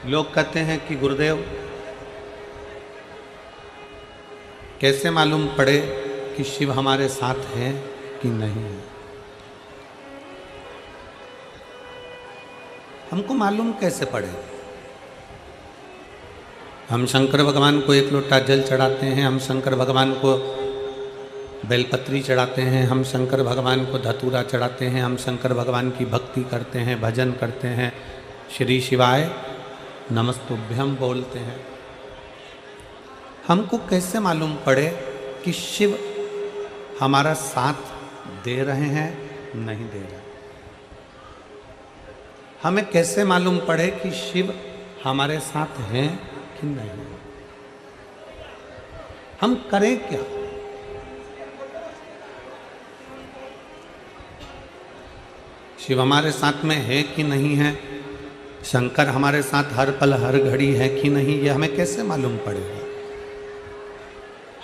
लोग कहते हैं कि गुरुदेव कैसे मालूम पड़े कि शिव हमारे साथ हैं कि नहीं है। हमको मालूम कैसे पड़े? हम शंकर भगवान को एक लोटा जल चढ़ाते हैं, हम शंकर भगवान को बेलपत्री चढ़ाते हैं, हम शंकर भगवान को धतूरा चढ़ाते हैं, हम शंकर भगवान की भक्ति करते हैं, भजन करते हैं, श्री शिवाय नमस्तुभ्यम बोलते हैं। हमको कैसे मालूम पड़े कि शिव हमारा साथ दे रहे हैं नहीं दे रहे? हमें कैसे मालूम पड़े कि शिव हमारे साथ हैं कि नहीं? हम करें क्या? शिव हमारे साथ में है कि नहीं है, शंकर हमारे साथ हर पल हर घड़ी है कि नहीं, ये हमें कैसे मालूम पड़ेगा?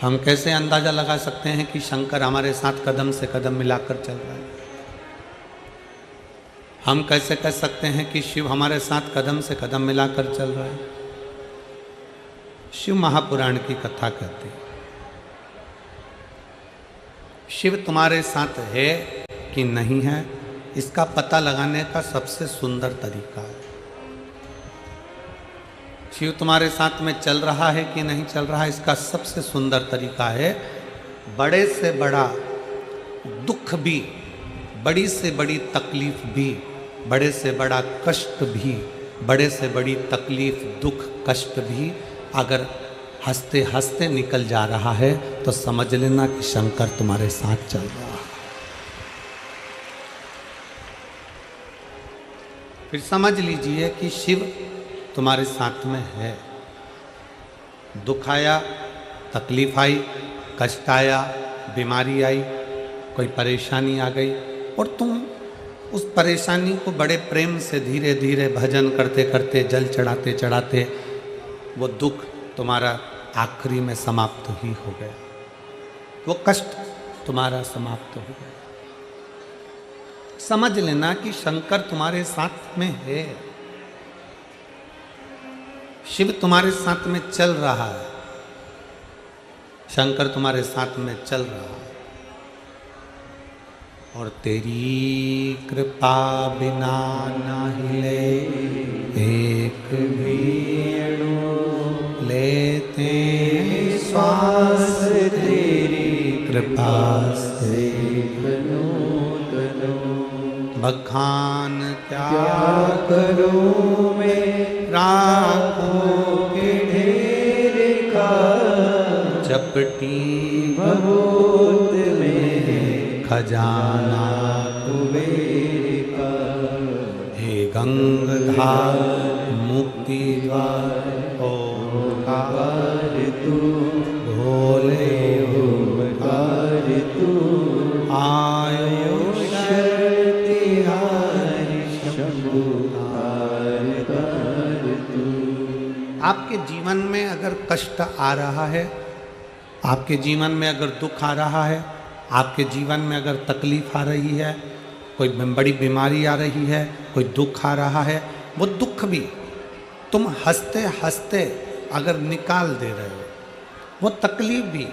हम कैसे अंदाजा लगा सकते हैं कि शंकर हमारे साथ कदम से कदम मिलाकर चल रहा है? हम कैसे कह सकते हैं कि शिव हमारे साथ कदम से कदम मिलाकर चल रहा है? शिव महापुराण की कथा कहती है, शिव तुम्हारे साथ है कि नहीं है, इसका पता लगाने का सबसे सुंदर तरीका है। शिव तुम्हारे साथ में चल रहा है कि नहीं चल रहा है, इसका सबसे सुंदर तरीका है, बड़े से बड़ा दुख भी, बड़ी से बड़ी तकलीफ भी, बड़े से बड़ा कष्ट भी, बड़े से बड़ी तकलीफ दुख कष्ट भी अगर हंसते हंसते निकल जा रहा है तो समझ लेना कि शंकर तुम्हारे साथ चल रहा है। फिर समझ लीजिए कि शिव तुम्हारे साथ में है। दुख आया, तकलीफ आई, कष्ट आया, बीमारी आई, कोई परेशानी आ गई और तुम उस परेशानी को बड़े प्रेम से धीरे धीरे भजन करते करते, जल चढ़ाते चढ़ाते वो दुख तुम्हारा आखिरी में समाप्त ही हो गया, वो कष्ट तुम्हारा समाप्त हो गया। समझ लेना कि शंकर तुम्हारे साथ में है, शिव तुम्हारे साथ में चल रहा है, शंकर तुम्हारे साथ में चल रहा है। और तेरी कृपा बिना न हिले एक भी अणु, लेते श्वास तेरी कृपा से बखान क्या करूं मैं राखों के ढेर का, चपटी भभूत में खजाना कुबेर का। हे गंगाधार मुक्ति द्वार ओंकार तू, भोले ओंकार तू, आयो आपके जीवन में अगर कष्ट आ रहा है, आपके जीवन में अगर दुख आ रहा है, आपके जीवन में अगर तकलीफ आ रही है, कोई बड़ी बीमारी आ रही है, कोई दुख आ रहा है, वो दुख भी तुम हंसते हंसते अगर निकाल दे रहे हो, वो तकलीफ भी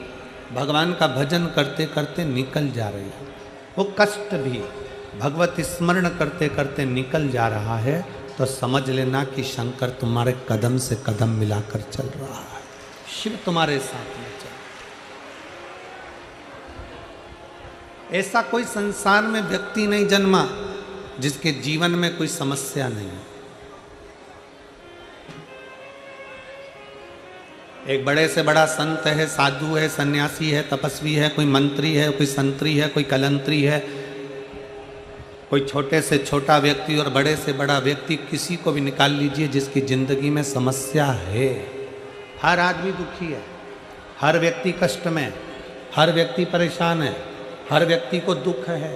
भगवान का भजन करते करते निकल जा रही है, वो कष्ट भी भगवत स्मरण करते करते निकल जा रहा है, तो समझ लेना कि शंकर तुम्हारे कदम से कदम मिलाकर चल रहा है, शिव तुम्हारे साथ में चल। ऐसा कोई संसार में व्यक्ति नहीं जन्मा जिसके जीवन में कोई समस्या नहीं है। एक बड़े से बड़ा संत है, साधु है, सन्यासी है, तपस्वी है, कोई मंत्री है, कोई संतरी है, कोई कलंतरी है, कोई छोटे से छोटा व्यक्ति और बड़े से बड़ा व्यक्ति, किसी को भी निकाल लीजिए जिसकी जिंदगी में समस्या है। हर आदमी दुखी है, हर व्यक्ति कष्ट में, हर व्यक्ति परेशान है, हर व्यक्ति को दुख है।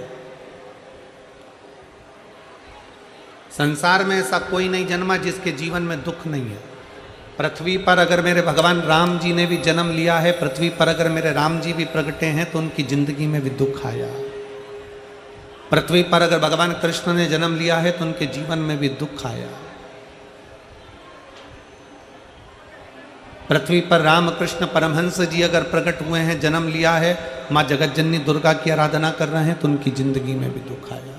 संसार में ऐसा कोई नहीं जन्मा जिसके जीवन में दुख नहीं है। पृथ्वी पर अगर मेरे भगवान राम जी ने भी जन्म लिया है, पृथ्वी पर अगर मेरे राम जी भी प्रगटे हैं तो उनकी जिंदगी में भी दुख आया। पृथ्वी पर अगर भगवान कृष्ण ने जन्म लिया है तो उनके जीवन में भी दुख आया। पृथ्वी पर रामकृष्ण परमहंस जी अगर प्रकट हुए हैं, जन्म लिया है, माँ जगत जननी दुर्गा की आराधना कर रहे हैं, तो उनकी जिंदगी में भी दुख आया।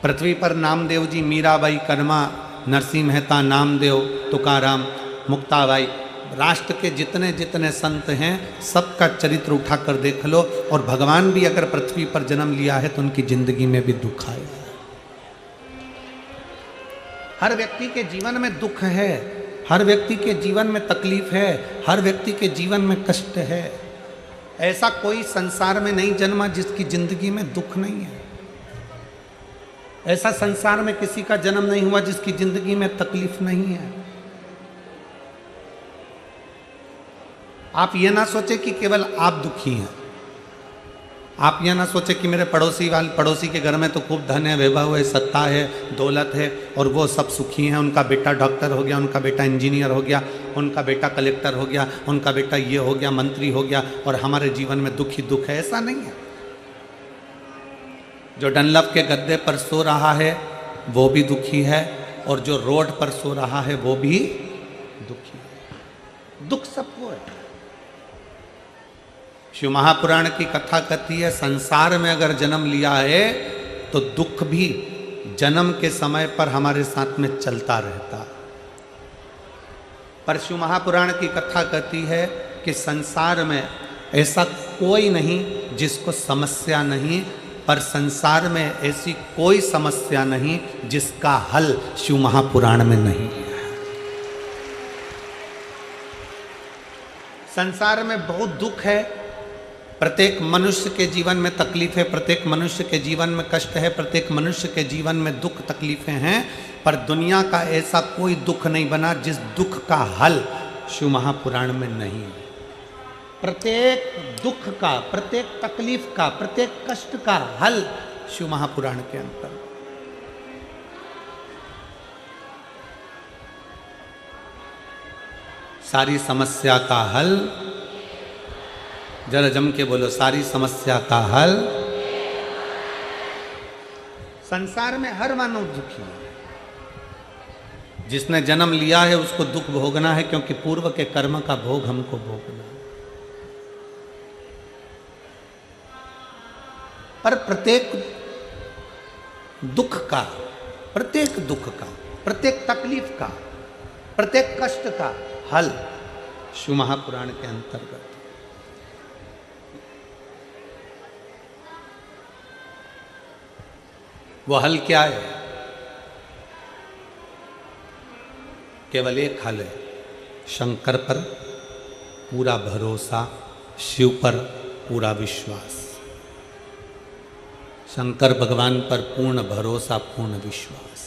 पृथ्वी पर नामदेव जी, मीराबाई, कर्मा, नरसिंह मेहता, नामदेव, तुकाराम, मुक्ताबाई, राष्ट्र के जितने जितने संत हैं सबका चरित्र उठाकर देख लो, और भगवान भी अगर पृथ्वी पर जन्म लिया है तो उनकी जिंदगी में भी दुख आया है। हर व्यक्ति के जीवन में दुख है, हर व्यक्ति के जीवन में तकलीफ है, हर व्यक्ति के जीवन में कष्ट है। ऐसा कोई संसार में नहीं जन्मा जिसकी जिंदगी में दुख नहीं है। ऐसा संसार में किसी का जन्म नहीं हुआ जिसकी जिंदगी में तकलीफ नहीं है। आप ये ना सोचे कि केवल आप दुखी हैं। आप ये ना सोचे कि मेरे पड़ोसी के घर में तो खूब धन है, वैभव है, सत्ता है, दौलत है, और वो सब सुखी हैं, उनका बेटा डॉक्टर हो गया, उनका बेटा इंजीनियर हो गया, उनका बेटा कलेक्टर हो गया, उनका बेटा ये हो गया, मंत्री हो गया, और हमारे जीवन में दुख ही दुख है। ऐसा नहीं है। जो डनलप के गद्दे पर सो रहा है वो भी दुखी है, और जो रोड पर सो रहा है वो भी दुखी है। दुख सबको है। शिव महापुराण की कथा कहती है, संसार में अगर जन्म लिया है तो दुख भी जन्म के समय पर हमारे साथ में चलता रहता। पर शिव महापुराण की कथा कहती है कि संसार में ऐसा कोई नहीं जिसको समस्या नहीं, पर संसार में ऐसी कोई समस्या नहीं जिसका हल शिव महापुराण में नहीं है। संसार में बहुत दुख है, प्रत्येक मनुष्य के जीवन में तकलीफ है, प्रत्येक मनुष्य के जीवन में कष्ट है, प्रत्येक मनुष्य के जीवन में दुख तकलीफें हैं, पर दुनिया का ऐसा कोई दुख नहीं बना जिस दुख का हल शिव महापुराण में नहीं है। प्रत्येक दुख का, प्रत्येक तकलीफ का, प्रत्येक कष्ट का हल शिव महापुराण के अंतर। सारी समस्या का हल, जरा जम के बोलो, सारी समस्या का हल। संसार में हर मानव दुखी है। जिसने जन्म लिया है उसको दुख भोगना है, क्योंकि पूर्व के कर्म का भोग हमको भोगना है। पर प्रत्येक दुख का, प्रत्येक दुख का, प्रत्येक तकलीफ का, प्रत्येक कष्ट का हल शिव महापुराण के अंतर्गत। वो हल क्या है? केवल एक हल है, शंकर पर पूरा भरोसा, शिव पर पूरा विश्वास। शंकर भगवान पर पूर्ण भरोसा, पूर्ण विश्वास।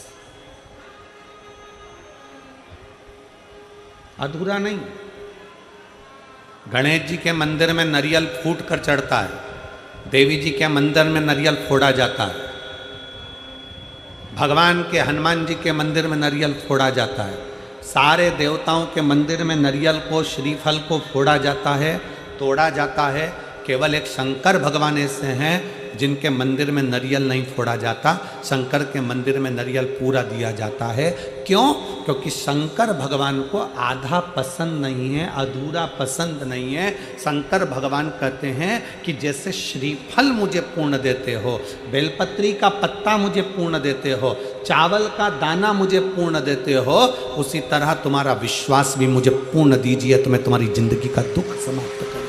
अधूरा नहीं। गणेश जी के मंदिर में नारियल फूट कर चढ़ता है, देवी जी के मंदिर में नारियल फोड़ा जाता है, भगवान के हनुमान जी के मंदिर में नारियल फोड़ा जाता है, सारे देवताओं के मंदिर में नारियल को, श्रीफल को फोड़ा जाता है, तोड़ा जाता है। केवल एक शंकर भगवान ऐसे हैं जिनके मंदिर में नारियल नहीं फोड़ा जाता। शंकर के मंदिर में नारियल पूरा दिया जाता है। क्यों? क्योंकि शंकर भगवान को आधा पसंद नहीं है, अधूरा पसंद नहीं है। शंकर भगवान कहते हैं कि जैसे श्रीफल मुझे पूर्ण देते हो, बेलपत्री का पत्ता मुझे पूर्ण देते हो, चावल का दाना मुझे पूर्ण देते हो, उसी तरह तुम्हारा विश्वास भी मुझे पूर्ण दीजिए, तो मैं तुम्हारी जिंदगी का दुख समाप्त कर दूं।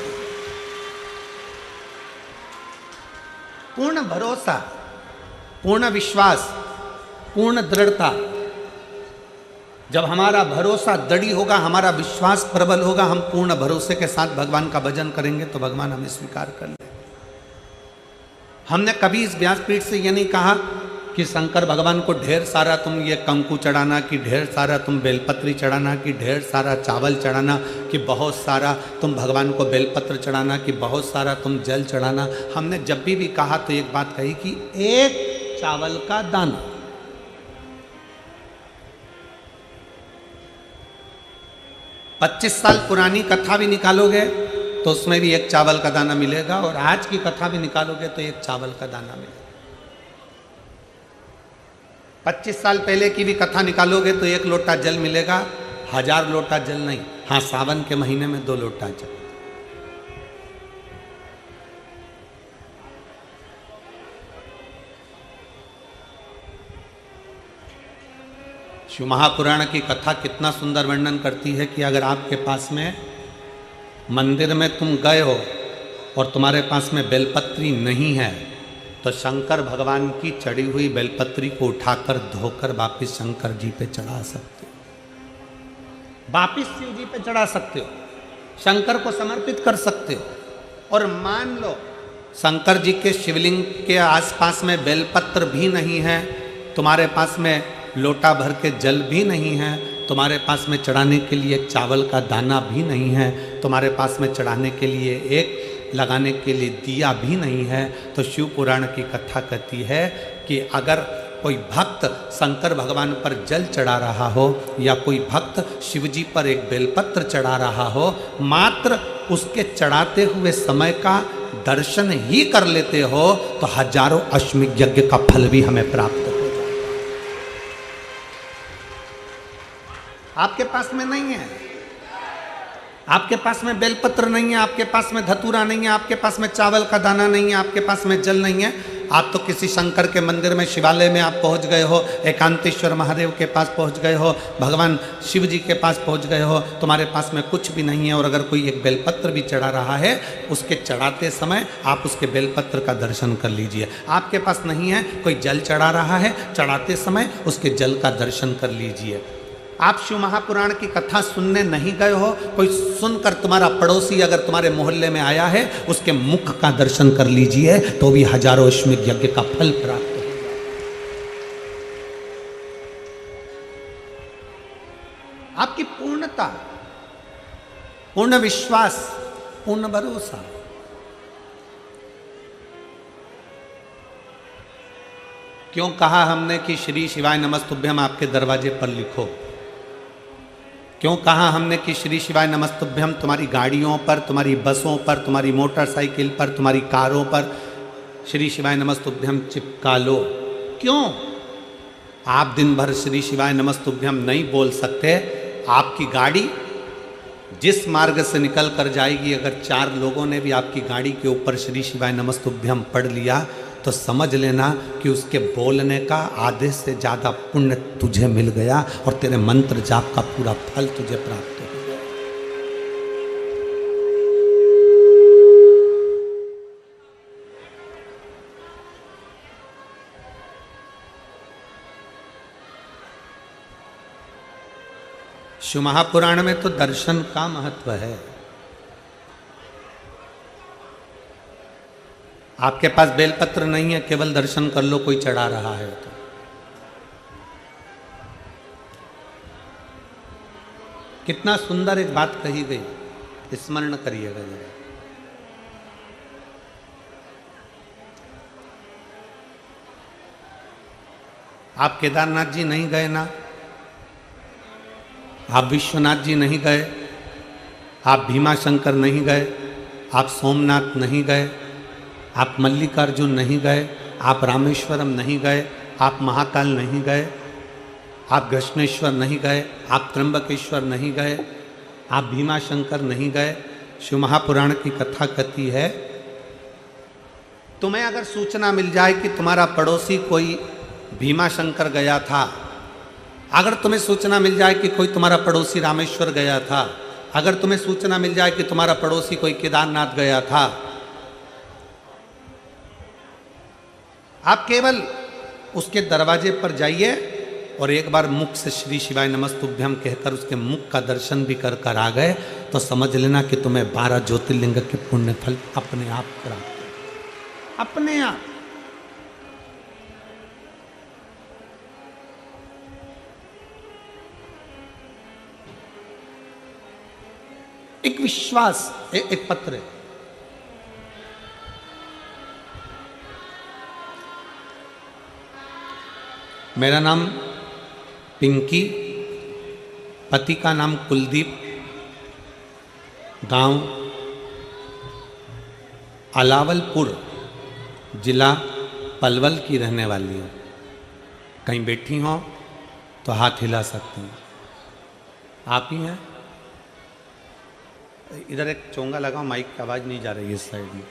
पूर्ण भरोसा, पूर्ण विश्वास, पूर्ण दृढ़ता। जब हमारा भरोसा दृढ़ होगा, हमारा विश्वास प्रबल होगा, हम पूर्ण भरोसे के साथ भगवान का भजन करेंगे तो भगवान हमें स्वीकार कर लेंगे। हमने कभी इस व्यासपीठ से ये नहीं कहा कि शंकर भगवान को ढेर सारा तुम ये कंकु चढ़ाना, कि ढेर सारा तुम बेलपत्री चढ़ाना, कि ढेर सारा चावल चढ़ाना, कि बहुत सारा तुम भगवान को बेलपत्र चढ़ाना, कि बहुत सारा तुम जल चढ़ाना। हमने जब भी कहा तो एक बात कही कि एक चावल का दाना। पच्चीस साल पुरानी कथा भी निकालोगे तो उसमें भी एक चावल का दाना मिलेगा, और आज की कथा भी निकालोगे तो एक चावल का दाना मिलेगा। 25 साल पहले की भी कथा निकालोगे तो एक लोटा जल मिलेगा, 1000 लोटा जल नहीं, हाँ, सावन के महीने में 2 लोटा जल। शिव महापुराण की कथा कितना सुंदर वर्णन करती है कि अगर आपके पास में मंदिर में तुम गए हो और तुम्हारे पास में बेलपत्री नहीं है तो शंकर भगवान की चढ़ी हुई बेलपत्री को उठाकर धोकर वापिस शंकर जी पे चढ़ा सकते हो, वापिस शिव जी पे चढ़ा सकते हो, शंकर को समर्पित कर सकते हो। और मान लो शंकर जी के शिवलिंग के आसपास में बेलपत्र भी नहीं है, तुम्हारे पास में लोटा भर के जल भी नहीं है, तुम्हारे पास में चढ़ाने के लिए चावल का दाना भी नहीं है, तुम्हारे पास में चढ़ाने के लिए एक लगाने के लिए दिया भी नहीं है, तो शिव पुराण की कथा कहती है कि अगर कोई भक्त शंकर भगवान पर जल चढ़ा रहा हो या कोई भक्त शिव जी पर एक बेलपत्र चढ़ा रहा हो, मात्र उसके चढ़ाते हुए समय का दर्शन ही कर लेते हो तो हजारों अश्वमेध यज्ञ का फल भी हमें प्राप्त हो। आपके पास में नहीं है, आपके पास में बेलपत्र नहीं है, आपके पास में धतूरा नहीं है, आपके पास में चावल का दाना नहीं है, आपके पास में जल नहीं है, आप तो किसी शंकर के मंदिर में शिवालय में आप पहुंच गए हो, एकांतेश्वर महादेव के पास पहुंच गए हो, भगवान शिव जी के पास पहुंच गए हो, तुम्हारे पास में कुछ भी नहीं है। और अगर कोई एक बेलपत्र भी चढ़ा रहा है, उसके चढ़ाते समय आप उसके बेलपत्र का दर्शन कर लीजिए। आपके पास नहीं है, कोई जल चढ़ा रहा है, चढ़ाते समय उसके जल का दर्शन कर लीजिए। आप शिव महापुराण की कथा सुनने नहीं गए हो, कोई सुनकर तुम्हारा पड़ोसी अगर तुम्हारे मोहल्ले में आया है, उसके मुख का दर्शन कर लीजिए तो भी हजारों अश्वमेध यज्ञ का फल प्राप्त हो। आपकी पूर्णता, पूर्ण विश्वास, पूर्ण भरोसा। क्यों कहा हमने कि श्री शिवाय नमस्तुभ्यम आपके दरवाजे पर लिखो? क्यों कहा हमने कि श्री शिवाय नमस्तुभ्यम तुम्हारी गाड़ियों पर, तुम्हारी बसों पर, तुम्हारी मोटरसाइकिल पर, तुम्हारी कारों पर श्री शिवाय नमस्तुभ्यम चिपका लो? क्यों? आप दिन भर श्री शिवाय नमस्तुभ्यम नहीं बोल सकते, आपकी गाड़ी जिस मार्ग से निकल कर जाएगी, अगर 4 लोगों ने भी आपकी गाड़ी के ऊपर श्री शिवाय नमस्तुभ्यम पढ़ लिया तो समझ लेना कि उसके बोलने का आधे से ज़्यादा पुण्य तुझे मिल गया और तेरे मंत्र जाप का पूरा फल तुझे प्राप्त हो गया। शिव महापुराण में तो दर्शन का महत्व है। आपके पास बेलपत्र नहीं है, केवल दर्शन कर लो, कोई चढ़ा रहा है तो। कितना सुंदर एक बात कही गई, स्मरण करिएगा जरा। आप केदारनाथ जी नहीं गए ना, आप विश्वनाथ जी नहीं गए, आप भीमाशंकर नहीं गए, आप सोमनाथ नहीं गए, आप मल्लिकार्जुन नहीं गए, आप रामेश्वरम नहीं गए, आप महाकाल नहीं गए, आप घृष्णेश्वर नहीं गए, आप त्र्यंबकेश्वर नहीं गए, आप भीमाशंकर नहीं गए। शिव महापुराण की कथा कहती है, तुम्हें अगर सूचना मिल जाए कि तुम्हारा पड़ोसी कोई भीमाशंकर गया था, अगर तुम्हें सूचना मिल जाए कि कोई तुम्हारा पड़ोसी रामेश्वर गया था, अगर तुम्हें सूचना मिल जाए कि तुम्हारा पड़ोसी कोई केदारनाथ गया था, आप केवल उसके दरवाजे पर जाइए और एक बार मुख से श्री शिवाय नमस्तुभ्यम कहकर उसके मुख का दर्शन भी कर कर आ गए तो समझ लेना कि तुम्हें 12 ज्योतिर्लिंग के पुण्य फल अपने आप प्राप्त, अपने आप। एक विश्वास, एक पत्र है। मेरा नाम पिंकी, पति का नाम कुलदीप, गांव अलावलपुर, जिला पलवल की रहने वाली हूँ। कहीं बैठी हो तो हाथ हिला सकती हैं। आप ही हैं? इधर एक चोंगा लगाओ, माइक की आवाज़ नहीं जा रही है इस साइड में।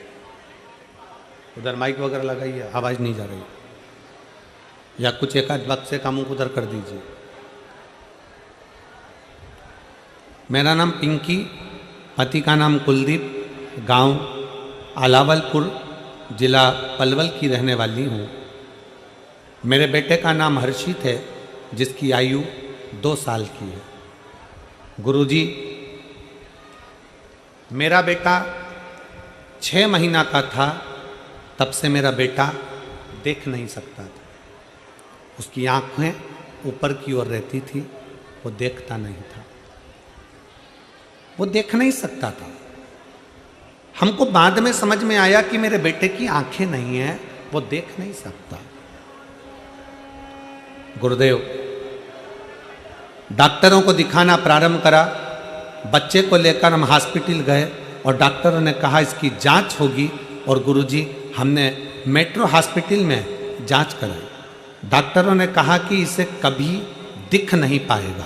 उधर माइक वगैरह लगाइए, आवाज़ नहीं जा रही। या कुछ एक आध वक्त से काम उधर कर दीजिए। मेरा नाम पिंकी, पति का नाम कुलदीप, गांव अलावलपुर, जिला पलवल की रहने वाली हूँ। मेरे बेटे का नाम हर्षित है, जिसकी आयु 2 साल की है। गुरुजी, मेरा बेटा 6 महीना का था, तब से मेरा बेटा देख नहीं सकता था। उसकी आंखें ऊपर की ओर रहती थी, वो देखता नहीं था, वो देख नहीं सकता था। हमको बाद में समझ में आया कि मेरे बेटे की आंखें नहीं हैं, वो देख नहीं सकता। गुरुदेव, डॉक्टरों को दिखाना प्रारंभ करा। बच्चे को लेकर हम हॉस्पिटल गए और डॉक्टरों ने कहा इसकी जांच होगी। और गुरुजी, हमने मेट्रो हॉस्पिटल में जांच कराई। डॉक्टरों ने कहा कि इसे कभी दिख नहीं पाएगा।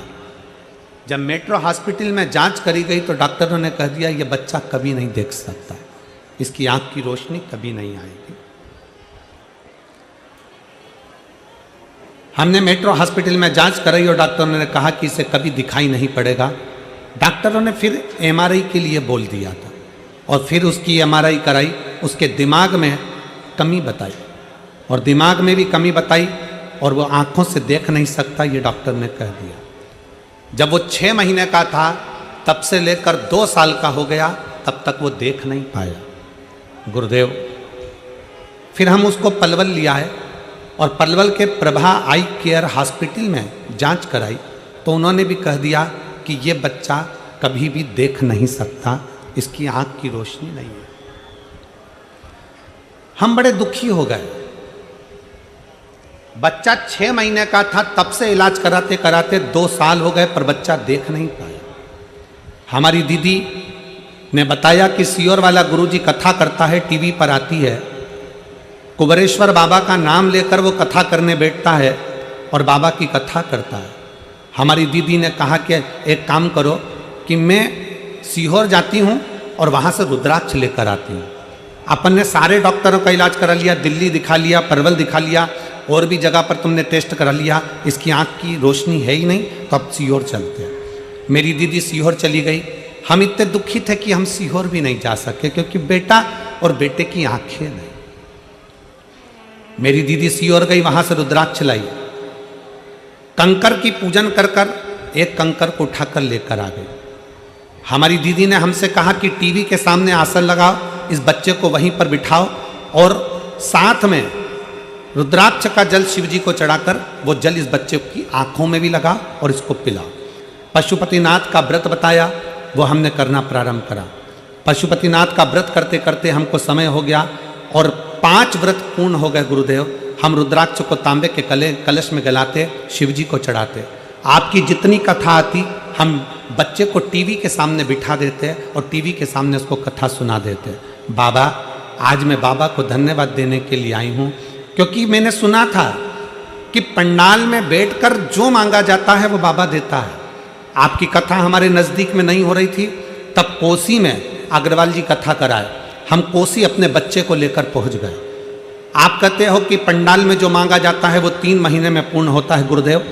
जब मेट्रो हॉस्पिटल में जांच करी गई तो डॉक्टरों ने कह दिया ये बच्चा कभी नहीं देख सकता, इसकी आंख की रोशनी कभी नहीं आएगी। हमने मेट्रो हॉस्पिटल में जांच कराई और डॉक्टरों ने कहा कि इसे कभी दिखाई नहीं पड़ेगा। डॉक्टरों ने फिर एमआरआई के लिए बोल दिया था और फिर उसकी एमआरआई कराई। उसके दिमाग में कमी बताई और दिमाग में भी कमी बताई और वो आंखों से देख नहीं सकता, ये डॉक्टर ने कह दिया। जब वो 6 महीने का था, तब से लेकर 2 साल का हो गया, तब तक वो देख नहीं पाया। गुरुदेव, फिर हम उसको पलवल लिया है और पलवल के प्रभा आई केयर हॉस्पिटल में जांच कराई तो उन्होंने भी कह दिया कि ये बच्चा कभी भी देख नहीं सकता, इसकी आंख की रोशनी नहीं है। हम बड़े दुखी हो गए। बच्चा 6 महीने का था, तब से इलाज कराते कराते 2 साल हो गए, पर बच्चा देख नहीं पाया। हमारी दीदी ने बताया कि सियोर वाला गुरुजी कथा करता है, टीवी पर आती है। कुबरेश्वर बाबा का नाम लेकर वो कथा करने बैठता है और बाबा की कथा करता है। हमारी दीदी ने कहा कि एक काम करो कि मैं सीहोर जाती हूँ और वहाँ से रुद्राक्ष लेकर आती हूँ। अपन ने सारे डॉक्टरों का इलाज करा लिया, दिल्ली दिखा लिया, परवल दिखा लिया, और भी जगह पर तुमने टेस्ट करा लिया, इसकी आँख की रोशनी है ही नहीं, तो अब सीहोर चलते हैं। मेरी दीदी सीहोर चली गई। हम इतने दुखी थे कि हम सीहोर भी नहीं जा सके, क्योंकि बेटा और बेटे की आंखें नहीं। मेरी दीदी सीहोर गई, वहां से रुद्राक्ष लाई, कंकर की पूजन कर कर एक कंकर को उठाकर लेकर आ गई। हमारी दीदी ने हमसे कहा कि टीवी के सामने आसन लगाओ, इस बच्चे को वहीं पर बिठाओ और साथ में रुद्राक्ष का जल शिव जी को चढ़ाकर वो जल इस बच्चे की आंखों में भी लगा और इसको पिलाओ। पशुपतिनाथ का व्रत बताया, वो हमने करना प्रारंभ करा। पशुपतिनाथ का व्रत करते करते हमको समय हो गया और 5 व्रत पूर्ण हो गए। गुरुदेव, हम रुद्राक्ष को तांबे के कलश में गलाते, शिव जी को चढ़ाते। आपकी जितनी कथा आती हम बच्चे को टीवी के सामने बिठा देते और टीवी के सामने उसको कथा सुना देते। बाबा, आज मैं बाबा को धन्यवाद देने के लिए आई हूँ, क्योंकि मैंने सुना था कि पंडाल में बैठकर जो मांगा जाता है वो बाबा देता है। आपकी कथा हमारे नज़दीक में नहीं हो रही थी, तब कोसी में अग्रवाल जी कथा कराए। हम कोसी अपने बच्चे को लेकर पहुंच गए। आप कहते हो कि पंडाल में जो मांगा जाता है वो 3 महीने में पूर्ण होता है। गुरुदेव,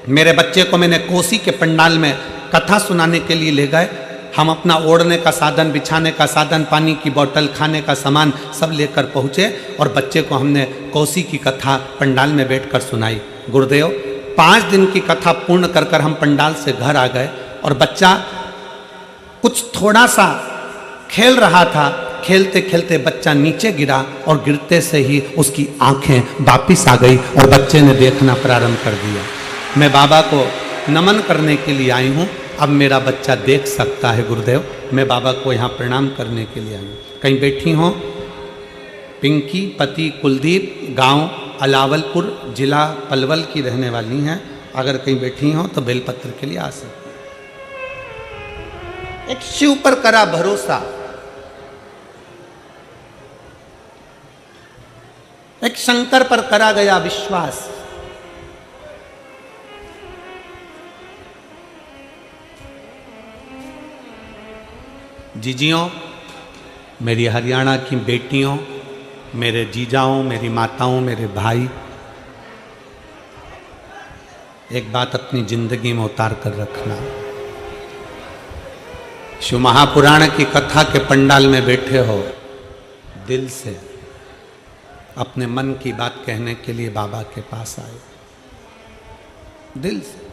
मेरे बच्चे को मैंने कोसी के पंडाल में कथा सुनाने के लिए ले गए। हम अपना ओढ़ने का साधन, बिछाने का साधन, पानी की बोतल, खाने का सामान सब लेकर पहुँचे और बच्चे को हमने कोसी की कथा पंडाल में बैठकर सुनाई। गुरुदेव, 5 दिन की कथा पूर्ण कर कर हम पंडाल से घर आ गए और बच्चा कुछ थोड़ा सा खेल रहा था। खेलते खेलते बच्चा नीचे गिरा और गिरते से ही उसकी आंखें वापिस आ गई और बच्चे ने देखना प्रारंभ कर दिया। मैं बाबा को नमन करने के लिए आई हूँ, अब मेरा बच्चा देख सकता है। गुरुदेव, मैं बाबा को यहाँ प्रणाम करने के लिए आई हूँ। कहीं बैठी हो? पिंकी, पति कुलदीप, गांव अलावलपुर, जिला पलवल की रहने वाली हैं। अगर कहीं बैठी हो तो बेलपत्र के लिए आ सकते। एक शिव पर करा भरोसा, एक शंकर पर करा गया विश्वास। जीजियों, मेरी हरियाणा की बेटियों, मेरे जीजाओं, मेरी माताओं, मेरे भाई, एक बात अपनी जिंदगी में उतार कर रखना। शिव महापुराण की कथा के पंडाल में बैठे हो, दिल से अपने मन की बात कहने के लिए बाबा के पास आए, दिल से।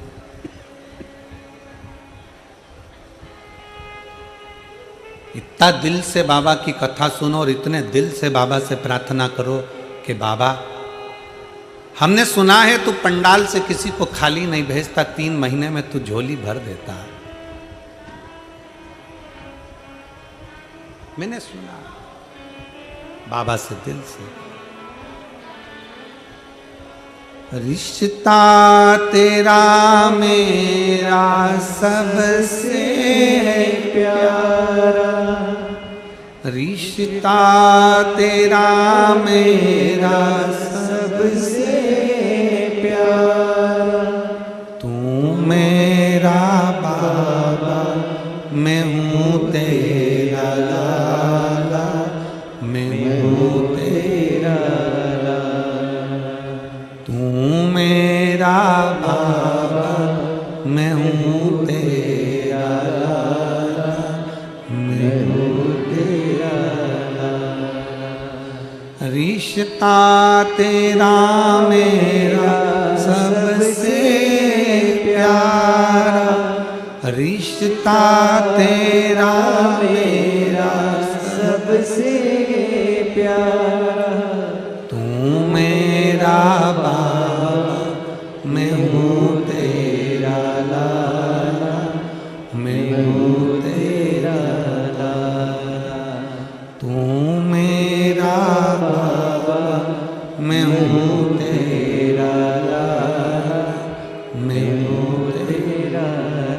इतना दिल से बाबा की कथा सुनो और इतने दिल से बाबा से प्रार्थना करो कि बाबा, हमने सुना है तू पंडाल से किसी को खाली नहीं भेजता, 3 महीने में तू झोली भर देता है। मैंने सुना बाबा से दिल से। रिश्ता तेरा मेरा सबसे प्यारा, रिश्ता तेरा मेरा सबसे प्यारा, तू मेरा बाबा, मैं हूँ तेरा लाला, मैं हूँ तेरा लाला, तू मेरा बाबा, मैं हूँ तेरा लाला, मैं हूँ तेरा लाला। रिश्ता तेरा मेरा सबसे प्यारा, रिश्ता तेरा मेरा सबसे प्यारा, तू मेरा बाबा, मैं हूँ तेरा लाला, मैं हूँ तेरा लाला, तू मेरा बाबा, मैं हूँ तेरा लाला, मैं हूँ तेरा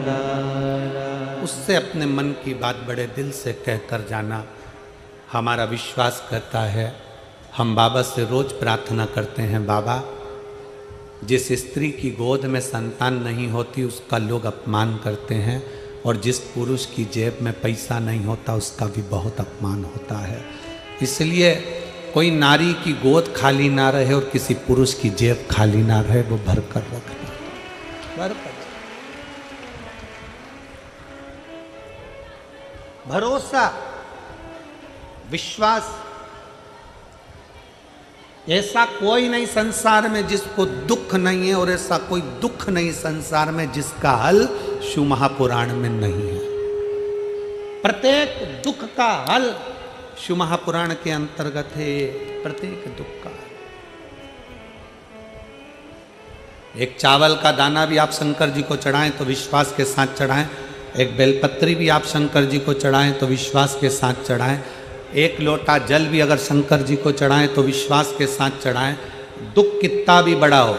लाला। उससे अपने मन की बात बड़े दिल से कहकर जाना। हमारा विश्वास करता है, हम बाबा से रोज प्रार्थना करते हैं, बाबा जिस स्त्री की गोद में संतान नहीं होती उसका लोग अपमान करते हैं, और जिस पुरुष की जेब में पैसा नहीं होता उसका भी बहुत अपमान होता है। इसलिए कोई नारी की गोद खाली ना रहे और किसी पुरुष की जेब खाली ना रहे, वो भर कर रखना, भर कर। भरोसा, विश्वास, ऐसा कोई नहीं संसार में जिसको दुख नहीं है, और ऐसा कोई दुख नहीं संसार में जिसका हल शिव महापुराण में नहीं है। प्रत्येक दुख का हल शिव महापुराण के अंतर्गत है, प्रत्येक दुख का। एक चावल का दाना भी आप शंकर जी को चढ़ाएं तो विश्वास के साथ चढ़ाएं, एक बेलपत्री भी आप शंकर जी को चढ़ाएं तो विश्वास के साथ चढ़ाएं, एक लोटा जल भी अगर शंकर जी को चढ़ाएं तो विश्वास के साथ चढ़ाएं। दुख कितना भी बड़ा हो,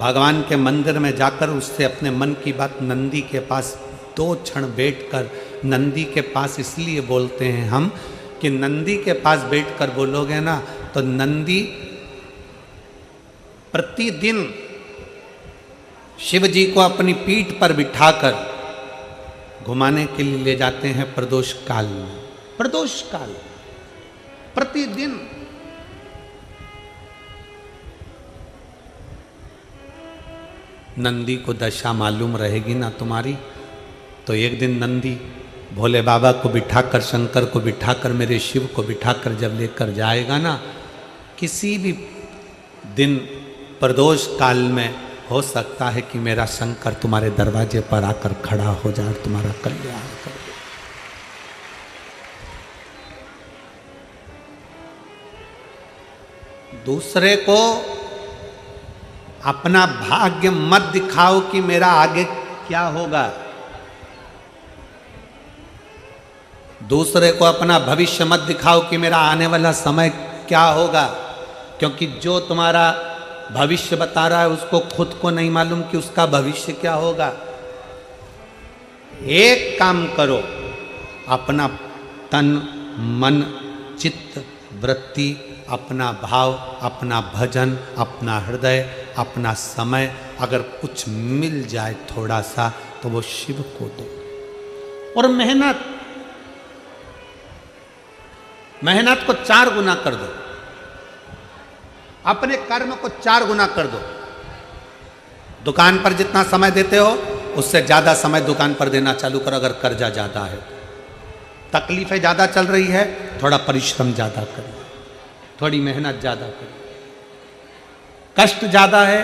भगवान के मंदिर में जाकर उससे अपने मन की बात नंदी के पास 2 क्षण बैठकर, नंदी के पास इसलिए बोलते हैं हम कि नंदी के पास बैठकर बोलोगे ना तो नंदी प्रतिदिन शिव जी को अपनी पीठ पर बिठाकर घुमाने के लिए ले जाते हैं प्रदोष काल में। प्रदोष काल प्रतिदिन। नंदी को दशा मालूम रहेगी ना तुम्हारी, तो एक दिन नंदी भोले बाबा को बिठाकर, शंकर को बिठाकर, मेरे शिव को बिठाकर जब लेकर जाएगा ना, किसी भी दिन प्रदोष काल में हो सकता है कि मेरा शंकर तुम्हारे दरवाजे पर आकर खड़ा हो जाए, तुम्हारा कल्याण कर। दूसरे को अपना भाग्य मत दिखाओ कि मेरा आगे क्या होगा। दूसरे को अपना भविष्य मत दिखाओ कि मेरा आने वाला समय क्या होगा, क्योंकि जो तुम्हारा भविष्य बता रहा है उसको खुद को नहीं मालूम कि उसका भविष्य क्या होगा। एक काम करो, अपना तन, मन, चित्त, वृत्ति, अपना भाव, अपना भजन, अपना हृदय, अपना समय, अगर कुछ मिल जाए थोड़ा सा तो वो शिव को दो। और मेहनत, मेहनत को 4 गुना कर दो, अपने कर्म को 4 गुना कर दो। दुकान पर जितना समय देते हो उससे ज्यादा समय दुकान पर देना चालू करो। अगर कर्जा ज्यादा है, तकलीफें ज्यादा चल रही है, थोड़ा परिश्रम ज्यादा करिए, थोड़ी मेहनत ज्यादा करिए। कष्ट ज्यादा है,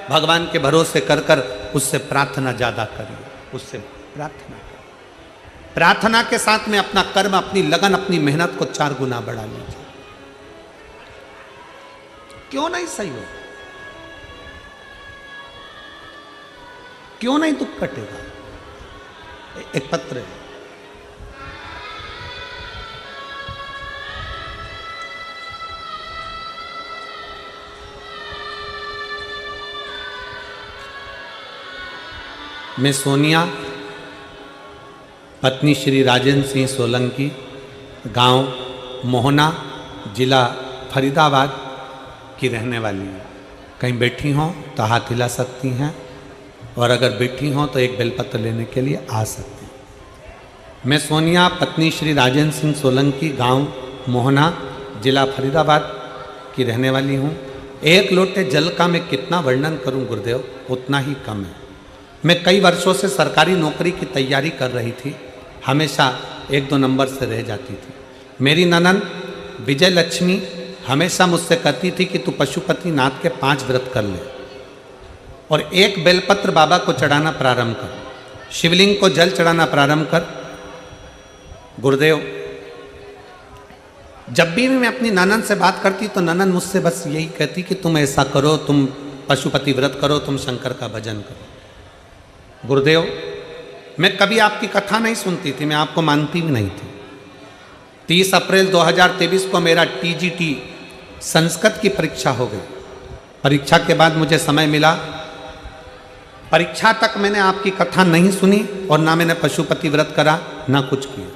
भगवान के भरोसे कर कर उससे प्रार्थना ज्यादा करिए, उससे प्रार्थना करिए। प्रार्थना के साथ में अपना कर्म, अपनी लगन, अपनी मेहनत को 4 गुना बढ़ा लीजिए। क्यों नहीं सही हो, क्यों नहीं दुख कटेगा। एक पत्र है, मैं सोनिया, पत्नी श्री राजेंद्र सिंह सोलंकी, गांव मोहना, जिला फरीदाबाद की रहने वाली हूँ। कहीं बैठी हों तो हाथ हिला सकती हैं, और अगर बैठी हों तो एक बेलपत्र लेने के लिए आ सकती हैं। मैं सोनिया, पत्नी श्री राजेंद्र सिंह सोलंकी, गांव मोहना, जिला फरीदाबाद की रहने वाली हूँ। 1 लोटे जल का मैं कितना वर्णन करूँ गुरुदेव, उतना ही कम है। मैं कई वर्षों से सरकारी नौकरी की तैयारी कर रही थी, हमेशा 1-2 नंबर से रह जाती थी। मेरी ननद विजय लक्ष्मी हमेशा मुझसे कहती थी कि तू पशुपति नाथ के 5 व्रत कर ले और 1 बेलपत्र बाबा को चढ़ाना प्रारंभ कर, शिवलिंग को जल चढ़ाना प्रारंभ कर। गुरुदेव, जब भी मैं अपनी ननद से बात करती तो ननद मुझसे बस यही कहती कि तुम ऐसा करो, तुम पशुपति व्रत करो, तुम शंकर का भजन करो। गुरुदेव, मैं कभी आपकी कथा नहीं सुनती थी, मैं आपको मानती भी नहीं थी। 30 अप्रैल 2023 को मेरा TGT संस्कृत की परीक्षा हो गई। परीक्षा के बाद मुझे समय मिला, परीक्षा तक मैंने आपकी कथा नहीं सुनी और ना मैंने पशुपति व्रत करा, ना कुछ किया।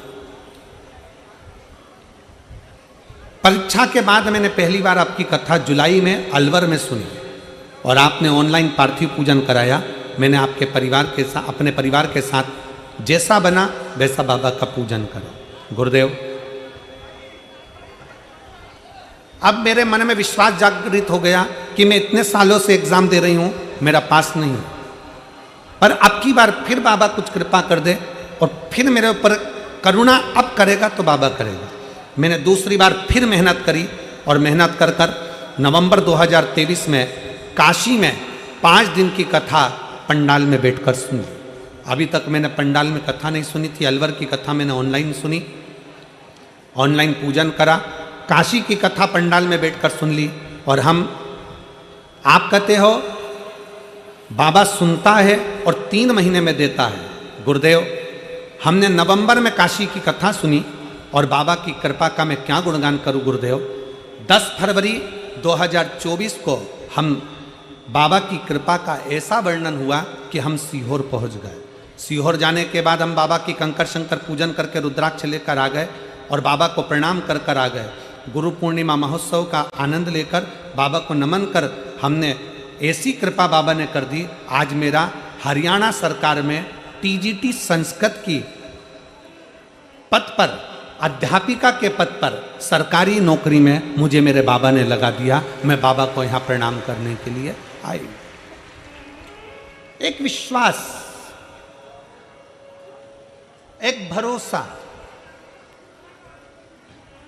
परीक्षा के बाद मैंने पहली बार आपकी कथा जुलाई में अलवर में सुनी और आपने ऑनलाइन पार्थिव पूजन कराया। मैंने आपके परिवार के साथ, अपने परिवार के साथ जैसा बना वैसा बाबा का पूजन करा। गुरुदेव, अब मेरे मन में विश्वास जागृत हो गया कि मैं इतने सालों से एग्जाम दे रही हूं, मेरा पास नहीं है, पर अब की बार फिर बाबा कुछ कृपा कर दे और फिर मेरे ऊपर करुणा अब करेगा तो बाबा करेगा। मैंने दूसरी बार फिर मेहनत करी और मेहनत कर कर नवंबर 2023 में काशी में 5 दिन की कथा पंडाल में बैठकर सुनी। अभी तक मैंने पंडाल में कथा नहीं सुनी थी। अलवर की कथा मैंने ऑनलाइन सुनी, ऑनलाइन पूजन करा। काशी की कथा पंडाल में बैठकर सुन ली। और हम, आप कहते हो बाबा सुनता है और 3 महीने में देता है। गुरुदेव, हमने नवंबर में काशी की कथा सुनी और बाबा की कृपा का मैं क्या गुणगान करूं गुरुदेव। 10 फरवरी 2024 को हम बाबा की कृपा का ऐसा वर्णन हुआ कि हम सीहोर पहुंच गए। सीहोर जाने के बाद हम बाबा की कंकर शंकर पूजन करके रुद्राक्ष लेकर आ गए और बाबा को प्रणाम कर कर आ गए। गुरु पूर्णिमा महोत्सव का आनंद लेकर बाबा को नमन कर हमने ऐसी कृपा बाबा ने कर दी। आज मेरा हरियाणा सरकार में TGT संस्कृत की पद पर, अध्यापिका के पद पर सरकारी नौकरी में मुझे मेरे बाबा ने लगा दिया। मैं बाबा को यहाँ प्रणाम करने के लिए आई। एक विश्वास, एक भरोसा।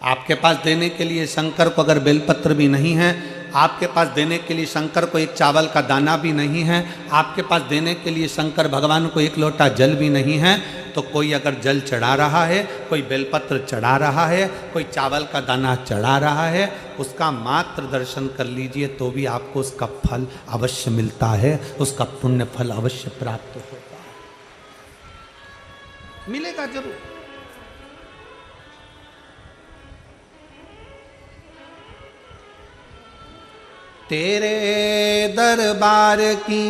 आपके पास देने के लिए शंकर को अगर बेलपत्र भी नहीं है, आपके पास देने के लिए शंकर को एक चावल का दाना भी नहीं है, आपके पास देने के लिए शंकर भगवान को 1 लोटा जल भी नहीं है, तो कोई अगर जल चढ़ा रहा है, कोई बेलपत्र चढ़ा रहा है, कोई चावल का दाना चढ़ा रहा है, उसका मात्र दर्शन कर लीजिए तो भी आपको उसका फल अवश्य मिलता है, उसका पुण्य फल अवश्य प्राप्त होता है, मिलेगा जरूर। तेरे दरबार की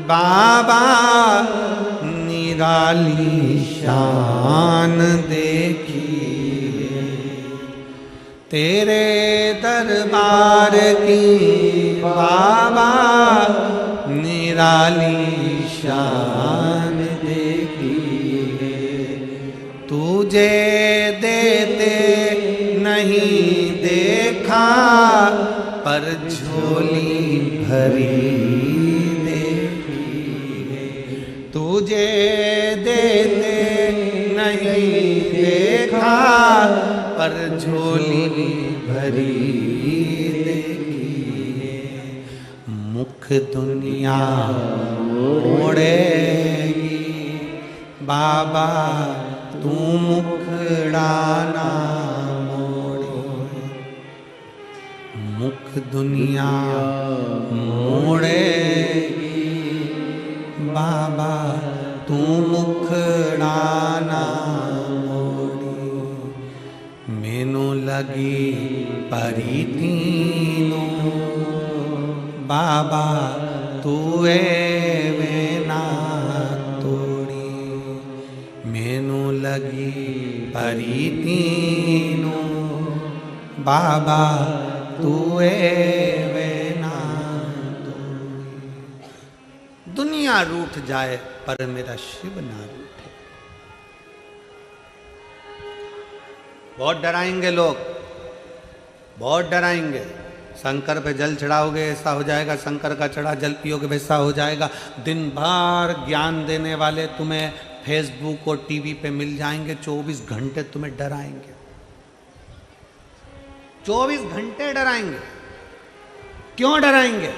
बाबा निराली शान देखी, तेरे दरबार की बाबा निराली शान देखी, तुझे देते देखा पर झोली भरी देखी है, तुझे देते नहीं देखा पर झोली भरी देखी है। मुख दुनिया मोड़ेगी बाबा तू मुखड़ा ना मोड़े, मुख दुनिया मोड़ेगी बाबा तू मुखड़ा ना मोड़ी। मैनू लगी परी तीनों बाबा तू वे ना तोड़ी, मैनू लगी परी तीनों बाबा तू वे ना तोड़ी। दुनिया रूठ जाए पर मेरा शिव ना रूठे। बहुत डराएंगे लोग, बहुत डराएंगे। शंकर पे जल चढ़ाओगे ऐसा हो जाएगा, शंकर का चढ़ा जल पियोगे वैसा हो जाएगा। दिन भर ज्ञान देने वाले तुम्हें फेसबुक और टीवी पे मिल जाएंगे, 24 घंटे तुम्हें डराएंगे, 24 घंटे डराएंगे। क्यों डराएंगे?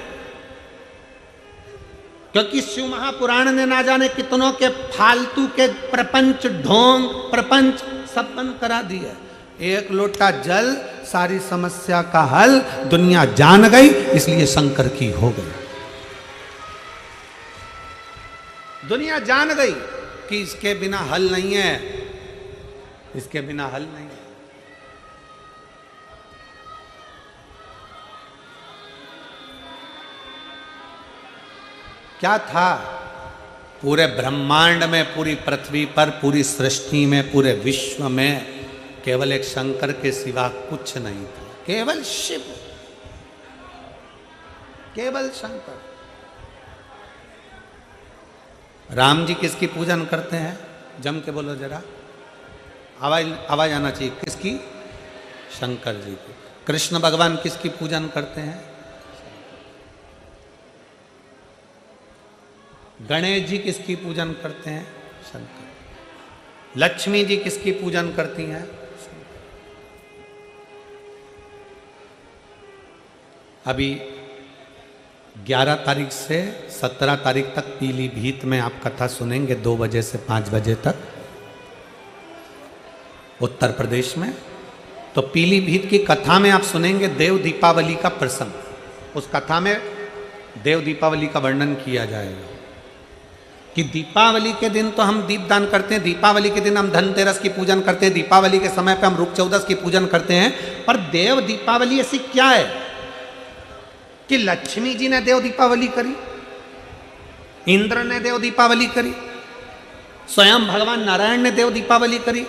क्योंकि शिव महापुराण ने ना जाने कितनों के फालतू के प्रपंच ढोंग प्रपंच सब बंद करा दिया। एक लोटा जल सारी समस्या का हल, दुनिया जान गई इसलिए शंकर की हो गई। दुनिया जान गई कि इसके बिना हल नहीं है, इसके बिना हल नहीं है। क्या था पूरे ब्रह्मांड में, पूरी पृथ्वी पर, पूरी सृष्टि में, पूरे विश्व में केवल एक शंकर के सिवा कुछ नहीं था। केवल शिव, केवल शंकर। राम जी किसकी पूजन करते हैं? जम के बोलो जरा, आवाज आना चाहिए। किसकी? शंकर जी की। कृष्ण भगवान किसकी पूजन करते हैं? गणेश जी किसकी पूजन करते हैं? शंकर। लक्ष्मी जी किसकी पूजन करती हैं? अभी 11 तारीख से 17 तारीख तक पीलीभीत में आप कथा सुनेंगे 2 बजे से 5 बजे तक उत्तर प्रदेश में। तो पीलीभीत की कथा में आप सुनेंगे देव दीपावली का प्रसंग। उस कथा में देव दीपावली का वर्णन किया जाएगा कि दीपावली के दिन तो हम दीपदान करते हैं, दीपावली के दिन हम धनतेरस की पूजन करते हैं, दीपावली के समय पे हम रूप चौदस की पूजन करते हैं। पर देव दीपावली ऐसी क्या है कि लक्ष्मी जी ने देव दीपावली करी, इंद्र ने देव दीपावली करी, स्वयं भगवान नारायण ने देव दीपावली करी,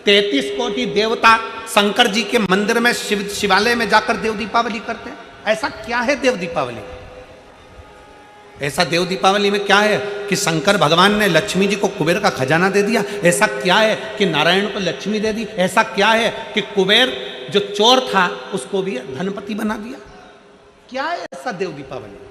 33 कोटि देवता शंकर जी के मंदिर में शिवालय में जाकर देव दीपावली करते हैं। ऐसा क्या है देव दीपावली? ऐसा देव दीपावली में क्या है कि शंकर भगवान ने लक्ष्मी जी को कुबेर का खजाना दे दिया? ऐसा क्या है कि नारायण को लक्ष्मी दे दी? ऐसा क्या है कि कुबेर जो चोर था उसको भी धनपति बना दिया? क्या है ऐसा देव दीपावली?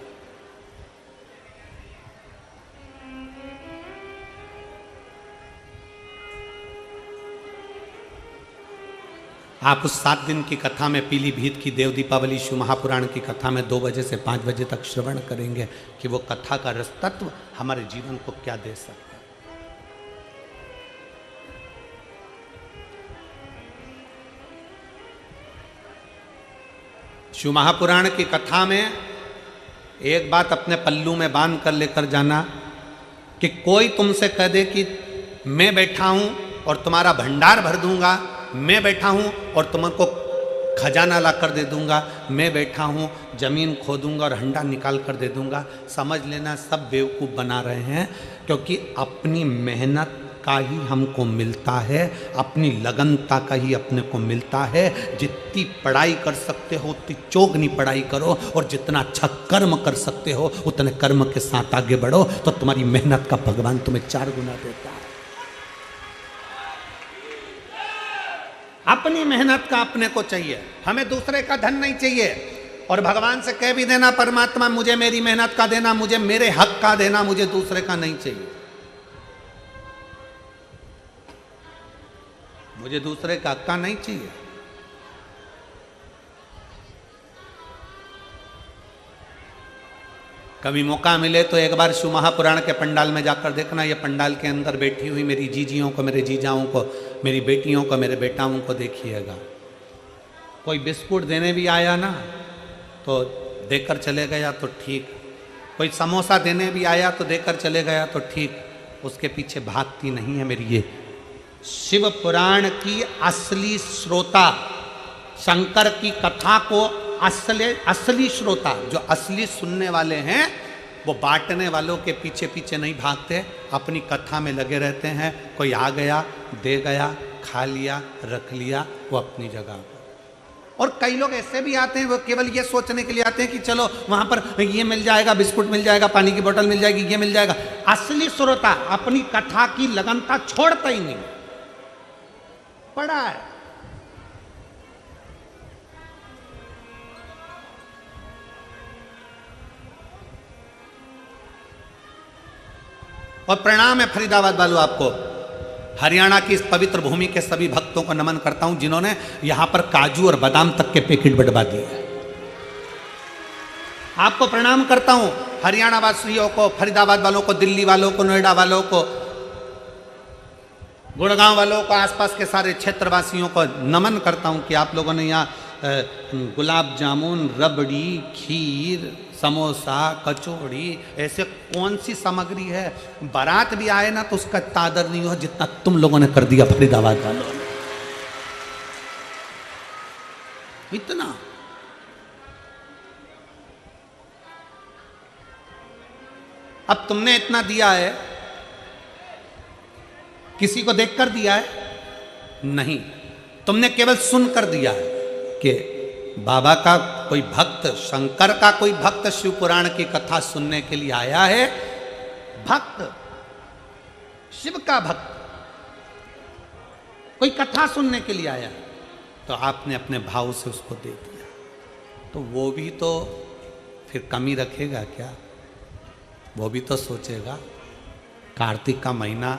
आप उस 7 दिन की कथा में पीलीभीत की देव दीपावली शिव महापुराण की कथा में 2 बजे से 5 बजे तक श्रवण करेंगे कि वो कथा का रस तत्व हमारे जीवन को क्या दे सकता है। शिव महापुराण की कथा में एक बात अपने पल्लू में बांध कर लेकर जाना कि कोई तुमसे कह दे कि मैं बैठा हूं और तुम्हारा भंडार भर दूंगा, मैं बैठा हूं और तुमको खजाना ला कर दे दूंगा, मैं बैठा हूं जमीन खोदूंगा और हंडा निकाल कर दे दूंगा, समझ लेना सब बेवकूफ़ बना रहे हैं। क्योंकि अपनी मेहनत का ही हमको मिलता है, अपनी लगनता का ही अपने को मिलता है। जितनी पढ़ाई कर सकते हो उतनी चौगनी पढ़ाई करो, और जितना अच्छा कर्म कर सकते हो उतने कर्म के साथ आगे बढ़ो, तो तुम्हारी मेहनत का भगवान तुम्हें 4 गुना देता है। अपनी मेहनत का अपने को चाहिए, हमें दूसरे का धन नहीं चाहिए। और भगवान से कह भी देना, परमात्मा मुझे मेरी मेहनत का देना, मुझे मेरे हक का देना, मुझे दूसरे का नहीं चाहिए, मुझे दूसरे का हक का नहीं चाहिए। कभी मौका मिले तो एक बार शिव महापुराण के पंडाल में जाकर देखना, ये पंडाल के अंदर बैठी हुई मेरी जीजियों को, मेरे जीजाओं को, मेरी बेटियों को, मेरे बेटाओं को देखिएगा। कोई बिस्कुट देने भी आया ना तो देकर चले गया तो ठीक, कोई समोसा देने भी आया तो देकर चले गया तो ठीक, उसके पीछे भागती नहीं है मेरी ये शिव पुराण की असली श्रोता, शंकर की कथा को असली श्रोता, जो असली सुनने वाले हैं, वो बांटने वालों के पीछे पीछे नहीं भागते, अपनी कथा में लगे रहते हैं। कोई आ गया, दे गया, खा लिया, रख लिया, वो अपनी जगह। और कई लोग ऐसे भी आते हैं, वो केवल ये सोचने के लिए आते हैं कि चलो वहां पर ये मिल जाएगा, बिस्कुट मिल जाएगा, पानी की बोतल मिल जाएगी, ये मिल जाएगा। असली श्रोता अपनी कथा की लगनता छोड़ता ही नहीं, पड़ा है। और प्रणाम है फरीदाबाद वालों, आपको हरियाणा की इस पवित्र भूमि के सभी भक्तों को नमन करता हूं जिन्होंने यहां पर काजू और बादाम तक के पैकेट बंटवा दिए। आपको प्रणाम करता हूं, हरियाणा वासियों को, फरीदाबाद वालों को, दिल्ली वालों को, नोएडा वालों को, गुड़गांव वालों को, आसपास के सारे क्षेत्रवासियों को नमन करता हूं कि आप लोगों ने यहाँ गुलाब जामुन, रबड़ी, खीर, समोसा, कचौड़ी, ऐसे कौन सी सामग्री है, बारात भी आए ना तो उसका तादर नहीं हो जितना तुम लोगों ने कर दिया फरीदाबाद वालों ने। इतना अब तुमने इतना दिया है, किसी को देखकर दिया है? नहीं, तुमने केवल सुनकर दिया है कि बाबा का कोई भक्त, शंकर का कोई भक्त शिव पुराण की कथा सुनने के लिए आया है। भक्त, शिव का भक्त कोई कथा सुनने के लिए आया है, तो आपने अपने भाव से उसको दे दिया, तो वो भी तो फिर कमी रखेगा क्या? वो भी तो सोचेगा, कार्तिक का महीना,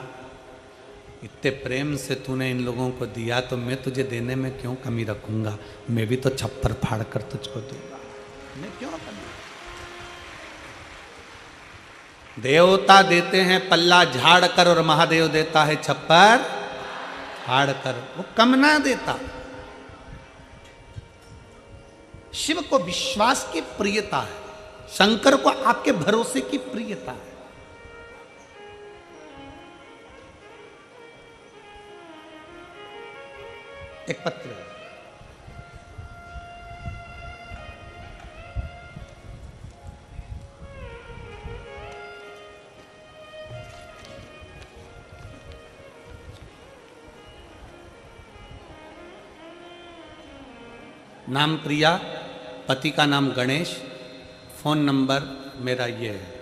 इतने प्रेम से तूने इन लोगों को दिया तो मैं तुझे देने में क्यों कमी रखूंगा? मैं भी तो छप्पर फाड़ कर तुझको दूंगा, मैं क्यों कमी? देवता देते हैं पल्ला झाड़ कर और महादेव देता है छप्पर फाड़ कर, वो कम ना देता। शिव को विश्वास की प्रियता है, शंकर को आपके भरोसे की प्रियता है। एक पत्र है, नाम प्रिया, पति का नाम गणेश, फोन नंबर मेरा ये है।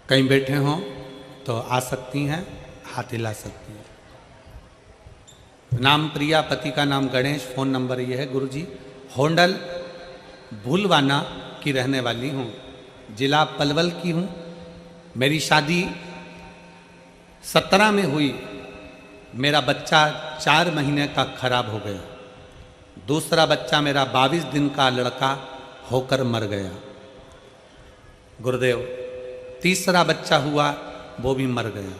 कहीं बैठे हों तो आ सकती हैं, हाथ हिला सकती हैं। नाम प्रिया, पति का नाम गणेश, फ़ोन नंबर ये है। गुरुजी, होंडल भूलवाना की रहने वाली हूँ, जिला पलवल की हूँ। मेरी शादी 17 में हुई, मेरा बच्चा 4 महीने का खराब हो गया। दूसरा बच्चा मेरा 22 दिन का लड़का होकर मर गया। गुरुदेव, तीसरा बच्चा हुआ, वो भी मर गया।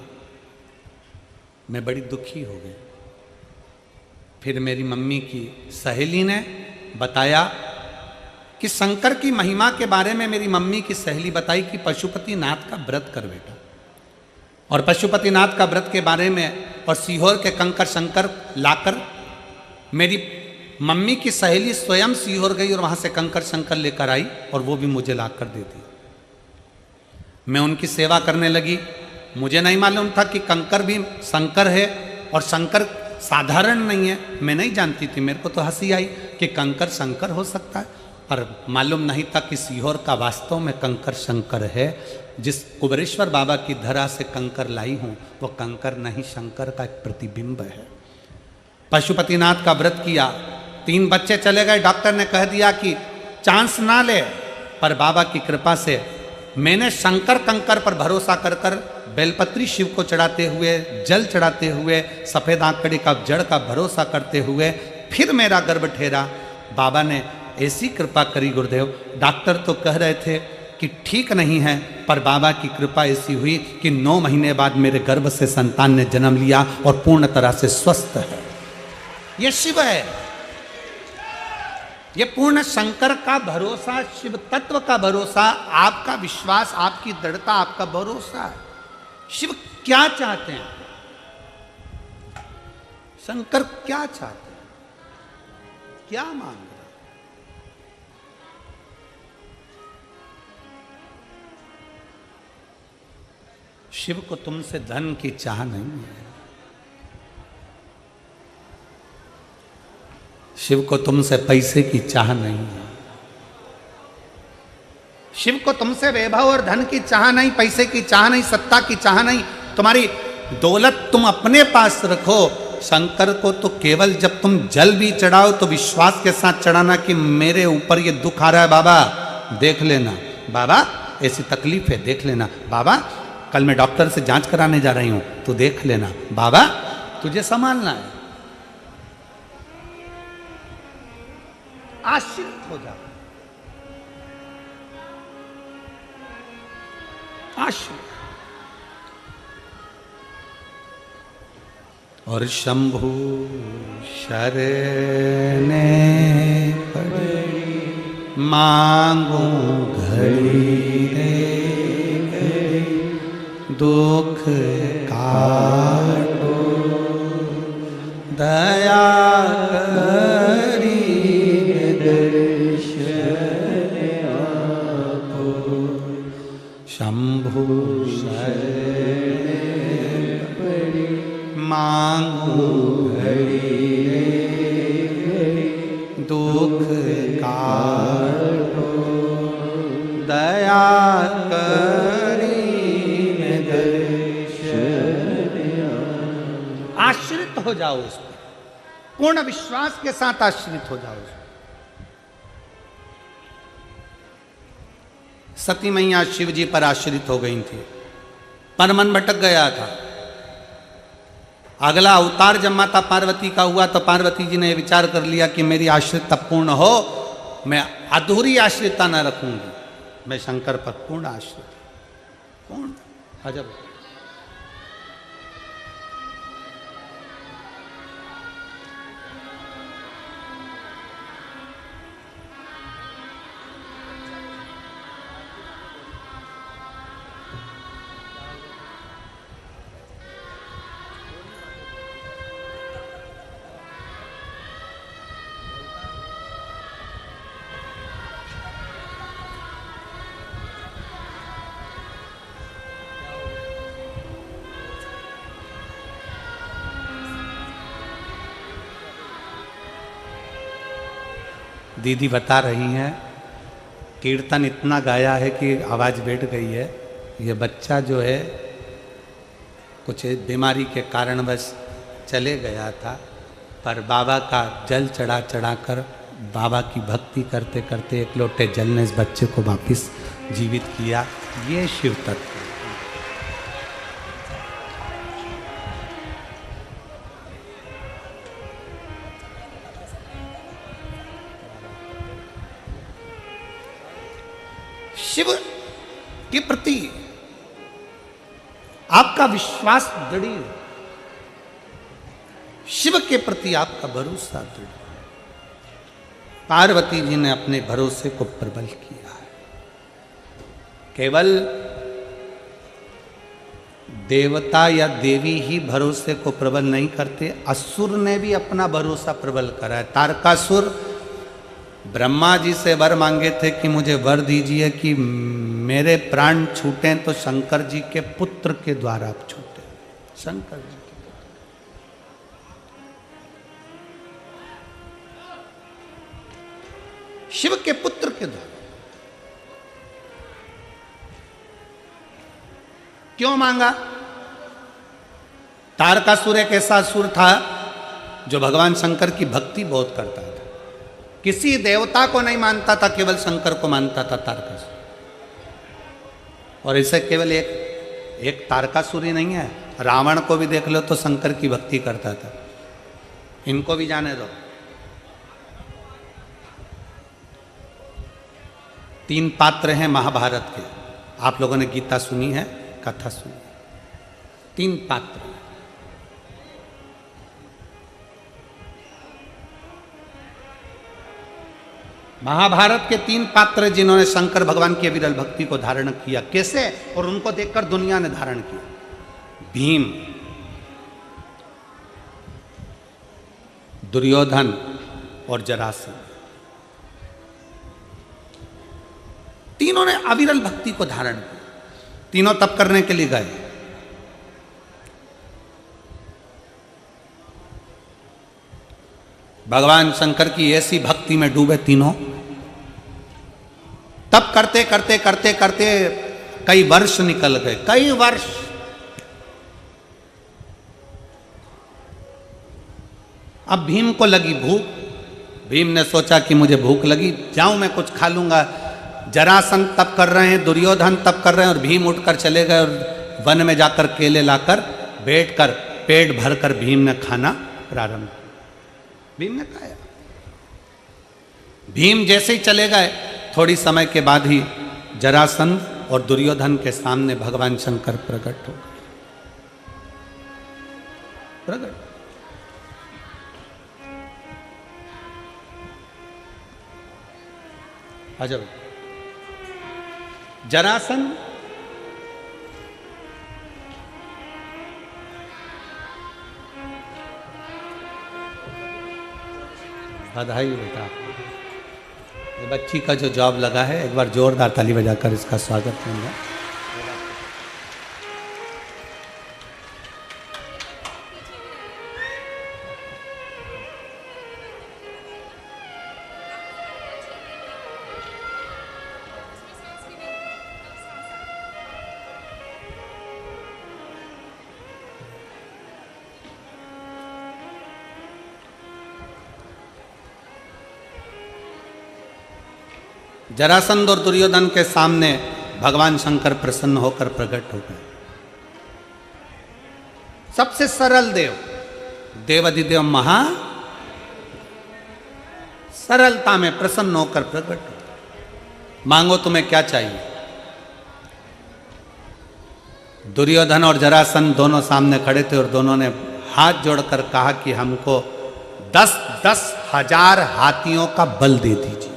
मैं बड़ी दुखी हो गई। फिर मेरी मम्मी की सहेली ने बताया कि शंकर की महिमा के बारे में मेरी मम्मी की सहेली बताई कि पशुपति नाथ का व्रत कर बेटा, और पशुपति नाथ का व्रत के बारे में और सीहोर के कंकर शंकर लाकर मेरी मम्मी की सहेली स्वयं सीहोर गई और वहाँ से कंकर शंकर लेकर आई और वो भी मुझे लाकर दे दी। मैं उनकी सेवा करने लगी। मुझे नहीं मालूम था कि कंकर भी शंकर है और शंकर साधारण नहीं है, मैं नहीं जानती थी। मेरे को तो हंसी आई कि कंकर शंकर हो सकता है। पर मालूम नहीं था कि सीहोर का वास्तव में कंकर शंकर है। जिस कुबेरेश्वर बाबा की धरा से कंकर लाई हूं वो कंकर नहीं, शंकर का एक प्रतिबिंब है। पशुपतिनाथ का व्रत किया, 3 बच्चे चले गए, डॉक्टर ने कह दिया कि चांस ना ले, पर बाबा की कृपा से मैंने शंकर कंकर पर भरोसा कर कर बेलपत्री शिव को चढ़ाते हुए, जल चढ़ाते हुए, सफेद आंकड़े का जड़ का भरोसा करते हुए फिर मेरा गर्भ ठहरा। बाबा ने ऐसी कृपा करी गुरुदेव, डॉक्टर तो कह रहे थे कि ठीक नहीं है, पर बाबा की कृपा ऐसी हुई कि 9 महीने बाद मेरे गर्भ से संतान ने जन्म लिया और पूर्ण तरह से स्वस्थ है। ये शिव है, ये पूर्ण शंकर का भरोसा, शिव तत्व का भरोसा, आपका विश्वास, आपकी दृढ़ता, आपका भरोसा है। शिव क्या चाहते हैं, शंकर क्या चाहते हैं, क्या मांग रहे हैं? शिव को तुमसे धन की चाह नहीं है, शिव को तुमसे पैसे की चाह नहीं है, शिव को तुमसे वैभव और धन की चाह नहीं, पैसे की चाह नहीं, सत्ता की चाह नहीं। तुम्हारी दौलत तुम अपने पास रखो। शंकर को तो केवल जब तुम जल भी चढ़ाओ तो विश्वास के साथ चढ़ाना कि मेरे ऊपर ये दुख आ रहा है बाबा, देख लेना, बाबा ऐसी तकलीफ है, देख लेना, बाबा कल मैं डॉक्टर से जांच कराने जा रही हूं, तू देख लेना, बाबा तुझे संभालना है। आश्रित हो जाओ, आश्रित। और शंभु शरणे पड़ी मांगू घड़ी रे घड़ी, दुख काटो दया करी दर्शन आपो। शंभु शरणे पड़ी मांगू घड़ी रे घड़ी, दुख काटो दया करी दर्शन। आश्रित हो जाओ उस पर, पूर्ण विश्वास के साथ आश्रित हो जाओ। सती मैया शिव जी पर आश्रित हो गई थी, पर मन भटक गया था। अगला अवतार जब माता पार्वती का हुआ तो पार्वती जी ने विचार कर लिया कि मेरी आश्रितता पूर्ण हो, मैं अधूरी आश्रितता न रखूंगी, मैं शंकर पर पूर्ण आश्रित, पूर्ण। अजब। दीदी बता रही हैं कीर्तन इतना गाया है कि आवाज़ बैठ गई है। ये बच्चा जो है कुछ बीमारी के कारणवश चले गया था, पर बाबा का जल चढ़ा चढ़ा कर, बाबा की भक्ति करते करते एक लोटे जल ने इस बच्चे को वापस जीवित किया। ये शिव तत्व। शिव के प्रति आपका विश्वास दृढ़, शिव के प्रति आपका भरोसा दृढ़। पार्वती जी ने अपने भरोसे को प्रबल किया है। केवल देवता या देवी ही भरोसे को प्रबल नहीं करते, असुर ने भी अपना भरोसा प्रबल करा है। तारकासुर ब्रह्मा जी से वर मांगे थे कि मुझे वर दीजिए कि मेरे प्राण छूटें तो शंकर जी के पुत्र के द्वारा आप छूटे। शंकर जी के पुत्र। शिव के पुत्र के द्वारा। क्यों मांगा? तारकासुर एक ऐसा असुर था जो भगवान शंकर की भक्ति बहुत करता था, किसी देवता को नहीं मानता था, केवल शंकर को मानता था तारकासुर। और इसे केवल एक तारकासुर ही नहीं है, रावण को भी देख लो तो शंकर की भक्ति करता था। इनको भी जाने दो। 3 पात्र हैं महाभारत के, आप लोगों ने गीता सुनी है, कथा सुनी। 3 पात्र। महाभारत के 3 पात्र जिन्होंने शंकर भगवान की विरल भक्ति को धारण किया। कैसे? और उनको देखकर दुनिया ने धारण किया। भीम, दुर्योधन और जरासंध, तीनों ने अविरल भक्ति को धारण किया। तीनों तप करने के लिए गए। भगवान शंकर की ऐसी भक्ति में डूबे तीनों। तप करते करते करते करते कई वर्ष निकल गए, कई वर्ष। अब भीम को लगी भूख। भीम ने सोचा कि मुझे भूख लगी, जाऊं मैं कुछ खा लूंगा। जरासंध तप कर रहे हैं, दुर्योधन तप कर रहे हैं, और भीम उठकर चले गए और वन में जाकर केले लाकर बैठकर पेट भरकर भीम ने खाना प्रारंभ किया। भीम ने खाया। भीम जैसे ही चले गए, थोड़ी समय के बाद ही जरासंध और दुर्योधन के सामने भगवान शंकर प्रकट हो गए। प्रकट। अजब। जरासंध बधाई बेटा, ये बच्ची का जो जॉब लगा है, एक बार जोरदार ताली बजाकर इसका स्वागत करूंगा। जरासंध और दुर्योधन के सामने भगवान शंकर प्रसन्न होकर प्रकट हो गए। सबसे सरल देव, देवाधिदेव महा सरलता में प्रसन्न होकर प्रकट हो। मांगो तुम्हें क्या चाहिए? दुर्योधन और जरासंध दोनों सामने खड़े थे और दोनों ने हाथ जोड़कर कहा कि हमको 10-10 हजार हाथियों का बल दे दीजिए।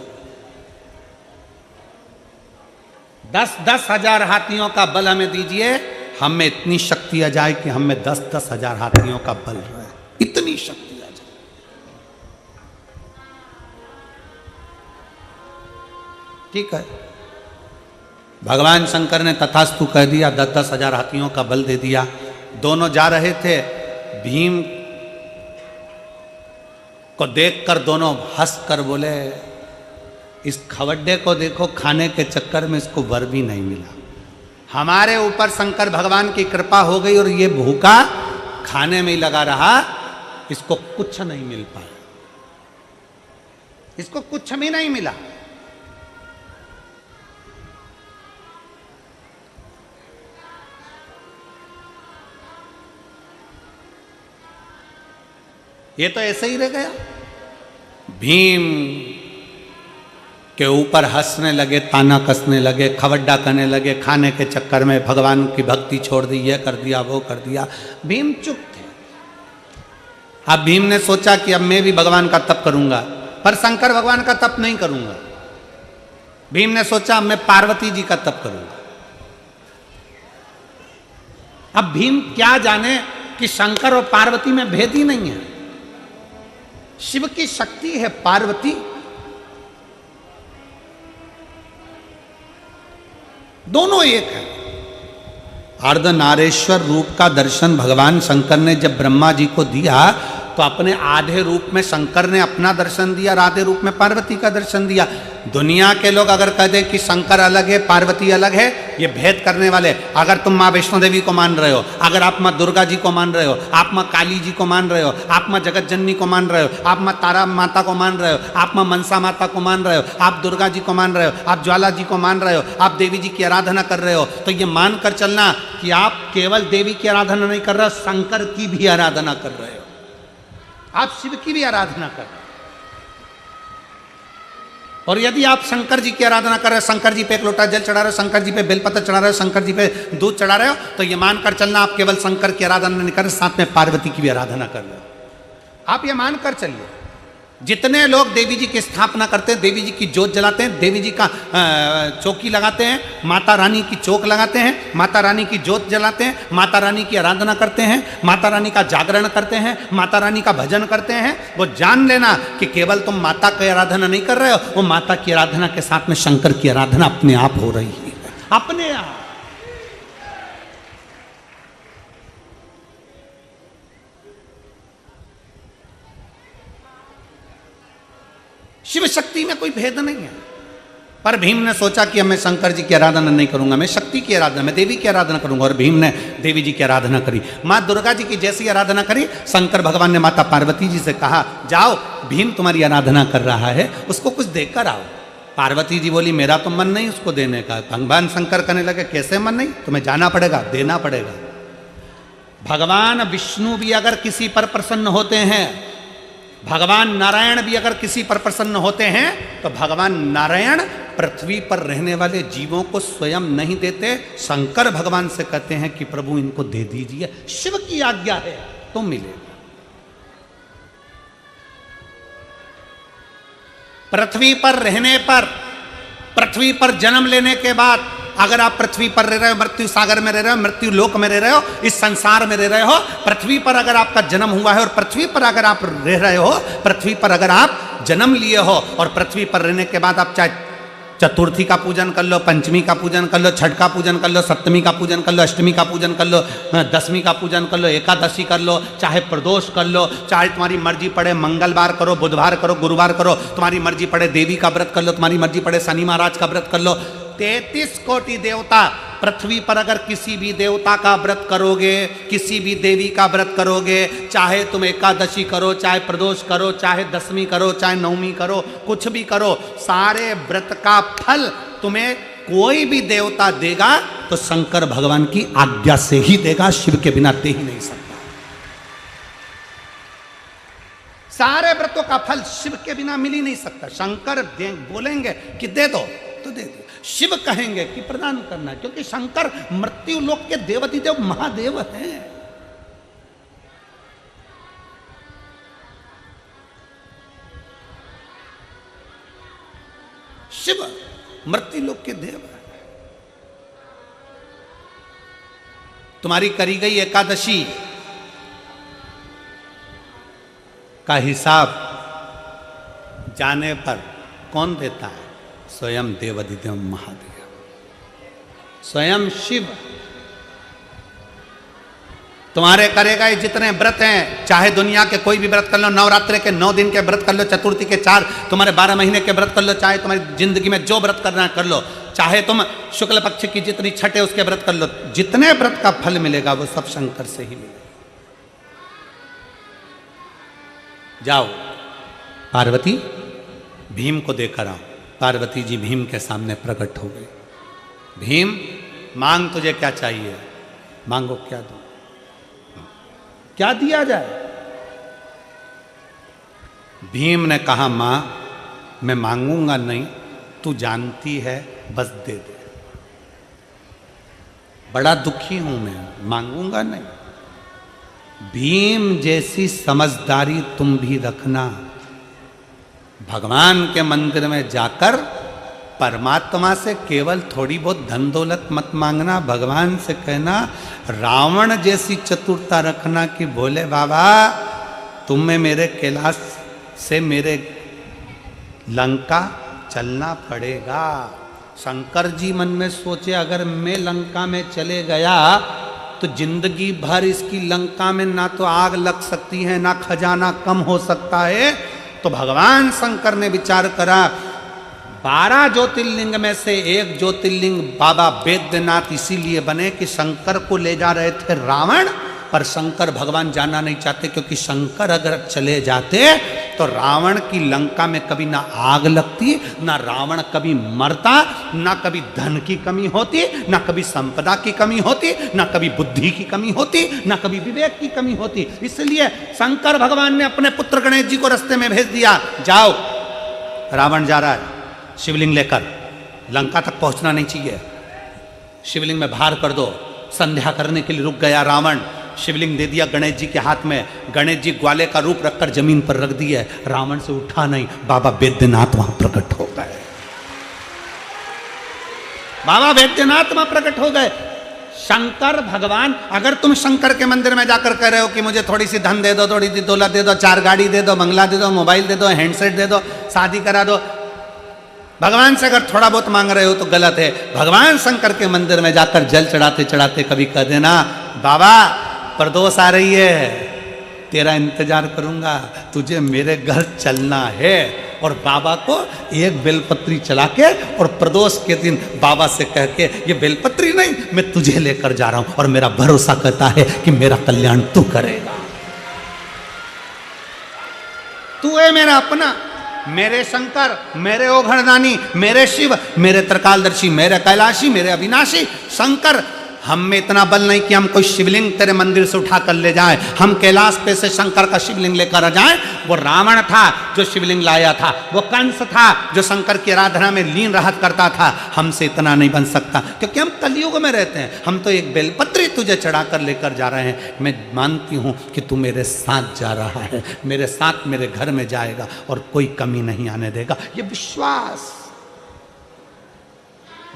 10-10 हजार हाथियों का बल हमें दीजिए, हम में इतनी शक्ति आ जाए कि हम में 10-10 हजार हाथियों का बल रहे, इतनी शक्ति आ जाए। ठीक है, भगवान शंकर ने तथास्तु कह दिया, 10-10 हजार हाथियों का बल दे दिया। दोनों जा रहे थे। भीम को देखकर दोनों हंसकर बोले, इस खवड्डे को देखो, खाने के चक्कर में इसको वर भी नहीं मिला। हमारे ऊपर शंकर भगवान की कृपा हो गई और ये भूखा खाने में ही लगा रहा, इसको कुछ नहीं मिल पाया, इसको कुछ भी नहीं मिला। ये तो ऐसे ही रह गया। भीम के ऊपर हंसने लगे, ताना कसने लगे, खवड्डा करने लगे, खाने के चक्कर में भगवान की भक्ति छोड़ दी, ये कर दिया, वो कर दिया। भीम चुप थे। अब भीम ने सोचा कि अब मैं भी भगवान का तप करूंगा, पर शंकर भगवान का तप नहीं करूंगा। भीम ने सोचा अब मैं पार्वती जी का तप करूंगा। अब भीम क्या जाने कि शंकर और पार्वती में भेद ही नहीं है। शिव की शक्ति है पार्वती, दोनों एक है। अर्धनारेश्वर रूप का दर्शन भगवान शंकर ने जब ब्रह्मा जी को दिया तो अपने आधे रूप में शंकर ने अपना दर्शन दिया और आधे रूप में पार्वती का दर्शन दिया। दुनिया के लोग अगर कह दें कि शंकर अलग है पार्वती अलग है, ये भेद करने वाले। अगर तुम माँ वैष्णो देवी को मान रहे हो, अगर आप माँ दुर्गा जी को मान रहे हो, आप माँ काली जी को मान रहे हो, आप माँ जगत जननी को मान रहे हो, आप माँ तारा माता को मान रहे हो, आप माँ मनसा माता को मान रहे हो, आप दुर्गा जी को मान रहे हो, आप ज्वाला जी को मान रहे हो, आप देवी जी की आराधना कर रहे हो, तो ये मान कर चलना कि आप केवल देवी की आराधना नहीं कर रहे हो, शंकर की भी आराधना कर रहे हो, आप शिव की भी आराधना कर रहे हो। और यदि आप शंकर जी की आराधना कर रहे हो, शंकर जी पे एक लोटा जल चढ़ा रहे हो, शंकर जी पे बेलपत्र चढ़ा रहे हो, शंकर जी पे दूध चढ़ा रहे हो, तो ये मानकर चलना आप केवल शंकर की आराधना नहीं कर रहे, साथ में पार्वती की भी आराधना कर रहे हो। आप ये मानकर चलिए। जितने लोग देवी जी की स्थापना करते हैं, देवी जी की जोत जलाते हैं, देवी जी का चौकी लगाते हैं, माता रानी की चौक लगाते हैं, माता रानी की जोत जलाते हैं, माता रानी की आराधना करते हैं, माता रानी का जागरण करते हैं, माता रानी का भजन करते हैं, वो जान लेना कि केवल तुम माता की आराधना नहीं कर रहे हो, वो माता की आराधना के साथ में शंकर की आराधना अपने आप हो रही है, अपने आप। शिव शक्ति में कोई भेद नहीं है। पर भीम ने सोचा कि मैं शंकर जी की आराधना नहीं करूंगा, मैं शक्ति की आराधना, मैं देवी की आराधना करूंगा, और भीम ने देवी जी की आराधना करी। माँ दुर्गा जी की जैसी आराधना करी, शंकर भगवान ने माता पार्वती जी से कहा, जाओ भीम तुम्हारी आराधना कर रहा है, उसको कुछ देकर आओ। पार्वती जी बोली, मेरा तो मन नहीं उसको देने का। भगवान शंकर कहने लगे, कैसे मन नहीं, तुम्हें जाना पड़ेगा, देना पड़ेगा। भगवान विष्णु भी अगर किसी पर प्रसन्न होते हैं, भगवान नारायण भी अगर किसी पर प्रसन्न होते हैं, तो भगवान नारायण पृथ्वी पर रहने वाले जीवों को स्वयं नहीं देते, शंकर भगवान से कहते हैं कि प्रभु इनको दे दीजिए, शिव की आज्ञा है तो मिलेगा। पृथ्वी पर रहने पर, पृथ्वी पर जन्म लेने के बाद, अगर आप पृथ्वी पर रह रहे हो, मृत्यु सागर में रह रहे हो, मृत्यु लोक में रह रहे हो, इस संसार में रह रहे हो, पृथ्वी पर अगर आपका जन्म हुआ है और पृथ्वी पर अगर आप रह रहे हो, पृथ्वी पर अगर आप जन्म लिए हो और पृथ्वी पर रहने के बाद आप चाहे चतुर्थी का पूजन कर लो, पंचमी का पूजन कर लो, छठ का पूजन कर लो, सप्तमी का पूजन कर लो, अष्टमी का पूजन कर लो, दसवीं का पूजन कर लो, एकादशी कर लो, चाहे प्रदोष कर लो, चाहे तुम्हारी मर्जी पड़े मंगलवार करो, बुधवार करो, गुरुवार करो, तुम्हारी मर्जी पड़े देवी का व्रत कर लो, तुम्हारी मर्जी पड़े शनि महाराज का व्रत कर लो। 33 कोटि देवता, पृथ्वी पर अगर किसी भी देवता का व्रत करोगे, किसी भी देवी का व्रत करोगे, चाहे तुम एकादशी करो, चाहे प्रदोष करो, चाहे दसवीं करो, चाहे नवमी करो, कुछ भी करो, सारे व्रत का फल तुम्हें कोई भी देवता देगा तो शंकर भगवान की आज्ञा से ही देगा, शिव के बिना दे ही नहीं सकता। सारे व्रतों का फल शिव के बिना मिल ही नहीं सकता। शंकर बोलेंगे कि दे दो तो दे दो, शिव कहेंगे कि प्रदान करना, क्योंकि शंकर मृत्यु लोक के देवतिदेव महादेव हैं। शिव मृत्यु लोक के देव हैं। तुम्हारी करी गई एकादशी का हिसाब जाने पर कौन देता है? स्वयं देवाधिदेव महादेव, स्वयं शिव। तुम्हारे करे गए जितने व्रत हैं, चाहे दुनिया के कोई भी व्रत कर लो, नवरात्रि के 9 दिन के व्रत कर लो, चतुर्थी के 4, तुम्हारे 12 महीने के व्रत कर लो, चाहे तुम्हारी जिंदगी में जो व्रत करना है कर लो, चाहे तुम शुक्ल पक्ष की जितनी छठ है उसके व्रत कर लो, जितने व्रत का फल मिलेगा वो सब शंकर से ही मिलेगा। जाओ पार्वती भीम को देकर आओ। पार्वती जी भीम के सामने प्रकट हो गई। भीम मांग, तुझे क्या चाहिए? मांगो, क्या दो, क्या दिया जाए? भीम ने कहा, मां मैं मांगूंगा नहीं, तू जानती है, बस दे दे। बड़ा दुखी हूं मैं, मांगूंगा नहीं। भीम जैसी समझदारी तुम भी रखना। भगवान के मंदिर में जाकर परमात्मा से केवल थोड़ी बहुत धन दौलत मत मांगना, भगवान से कहना रावण जैसी चतुरता रखना कि बोले बाबा तुम्हें मेरे कैलाश से मेरे लंका चलना पड़ेगा। शंकर जी मन में सोचे, अगर मैं लंका में चले गया तो जिंदगी भर इसकी लंका में ना तो आग लग सकती है ना खजाना कम हो सकता है। तो भगवान शंकर ने विचार करा, 12 ज्योतिर्लिंग में से एक ज्योतिर्लिंग बाबा बैद्यनाथ इसीलिए बने कि शंकर को ले जा रहे थे रावण, पर शंकर भगवान जाना नहीं चाहते, क्योंकि शंकर अगर चले जाते तो रावण की लंका में कभी ना आग लगती, ना रावण कभी मरता, ना कभी धन की कमी होती, ना कभी संपदा की कमी होती, ना कभी बुद्धि की कमी होती, ना कभी विवेक की कमी होती। इसलिए शंकर भगवान ने अपने पुत्र गणेश जी को रास्ते में भेज दिया, जाओ रावण जा रहा है शिवलिंग लेकर, लंका तक पहुंचना नहीं चाहिए, शिवलिंग में भार कर दो। संध्या करने के लिए रुक गया रावण, शिवलिंग दे दिया गणेश जी के हाथ में, गणेश जी ग्वाले का रूप रखकर जमीन पर रख दिए, रावण से उठा नहीं, बाबा बैद्यनाथ वहां प्रकट हो गए, बाबा बैद्यनाथ वहां प्रकट हो गए। शंकर भगवान, अगर तुम शंकर के मंदिर में जाकर कह रहे हो कि मुझे थोड़ी सी धन दे दो, थोड़ी सी दौलत दे दो, 4 गाड़ी दे दो, बंगला दे दो, मोबाइल दे दो, हैंडसेट दे दो, शादी करा दो, भगवान से अगर थोड़ा बहुत मांग रहे हो तो गलत है। भगवान शंकर के मंदिर में जाकर जल चढ़ाते चढ़ाते कभी कह देना, बाबा प्रदोष आ रही है, तेरा इंतजार करूंगा, तुझे मेरे घर चलना है। और बाबा को एक बेलपत्री चला के और प्रदोष के दिन बाबा से कह के, ये बेलपत्री नहीं, मैं तुझे लेकर जा रहा हूं और मेरा भरोसा कहता है कि मेरा कल्याण तू करेगा, तू है मेरा अपना, मेरे शंकर, मेरे ओघड़दानी, मेरे शिव, मेरे त्रिकालदर्शी, मेरे कैलाशी, मेरे अविनाशी शंकर। हम में इतना बल नहीं कि हम कोई शिवलिंग तेरे मंदिर से उठा कर ले जाए, हम कैलाश पे से शंकर का शिवलिंग लेकर आ जाए। वो रावण था जो शिवलिंग लाया था, वो कंस था जो शंकर की आराधना में लीन रहा करता था, हमसे इतना नहीं बन सकता, क्योंकि हम कलयुग में रहते हैं। हम तो एक बेलपत्री तुझे चढ़ा कर लेकर जा रहे हैं, मैं मानती हूं कि तू मेरे साथ जा रहा है, मेरे साथ मेरे घर में जाएगा और कोई कमी नहीं आने देगा, ये विश्वास।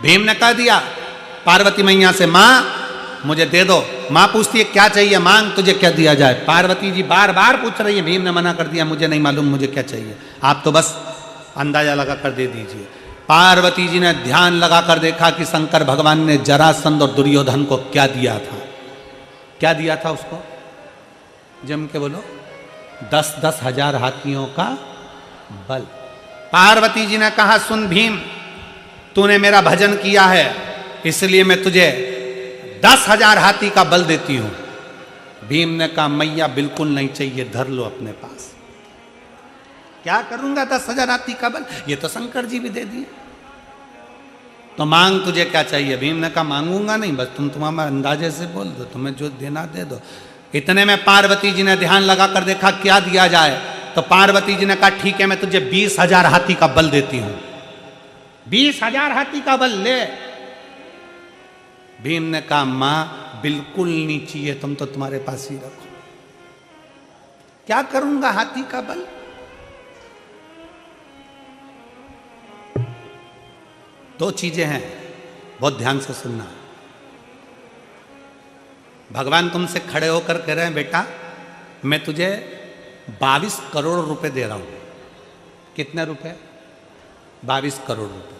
भीम ने कह दिया पार्वती मैया से, माँ मुझे दे दो। माँ पूछती है क्या चाहिए, मांग तुझे क्या दिया जाए। पार्वती जी बार बार पूछ रही है, भीम ने मना कर दिया, मुझे नहीं मालूम मुझे क्या चाहिए, आप तो बस अंदाजा लगा कर दे दीजिए। पार्वती जी ने ध्यान लगा कर देखा कि शंकर भगवान ने जरासंध और दुर्योधन को क्या दिया था। क्या दिया था उसको, जम के बोलो, 10-10 हजार हाथियों का बल। पार्वती जी ने कहा, सुन भीम, तूने मेरा भजन किया है, इसलिए मैं तुझे 10,000 हाथी का बल देती हूं। भीम ने कहा, मैया बिल्कुल नहीं चाहिए, धर लो अपने पास। क्या करूंगा 10,000 हाथी का बल, ये तो शंकर जी भी दे दिए, तो मांग तुझे क्या चाहिए। भीम ने कहा, मांगूंगा नहीं, बस तुम तुम्हारे अंदाजे से बोल दो, तुम्हें जो देना दे दो। इतने में पार्वती जी ने ध्यान लगा कर देखा क्या दिया जाए, तो पार्वती जी ने कहा, ठीक है मैं तुझे 20,000 हाथी का बल देती हूं। 20,000 हाथी का बल ले। भीम ने कहा, मां बिल्कुल नहीं चाहिए, तुम तो तुम्हारे पास ही रखो, क्या करूंगा हाथी का बल। दो चीजें हैं, बहुत ध्यान से सुनना। भगवान तुमसे खड़े होकर कह रहे हैं, बेटा मैं तुझे 22 करोड़ रुपए दे रहा हूं। कितने रुपए, 22 करोड़ रुपए।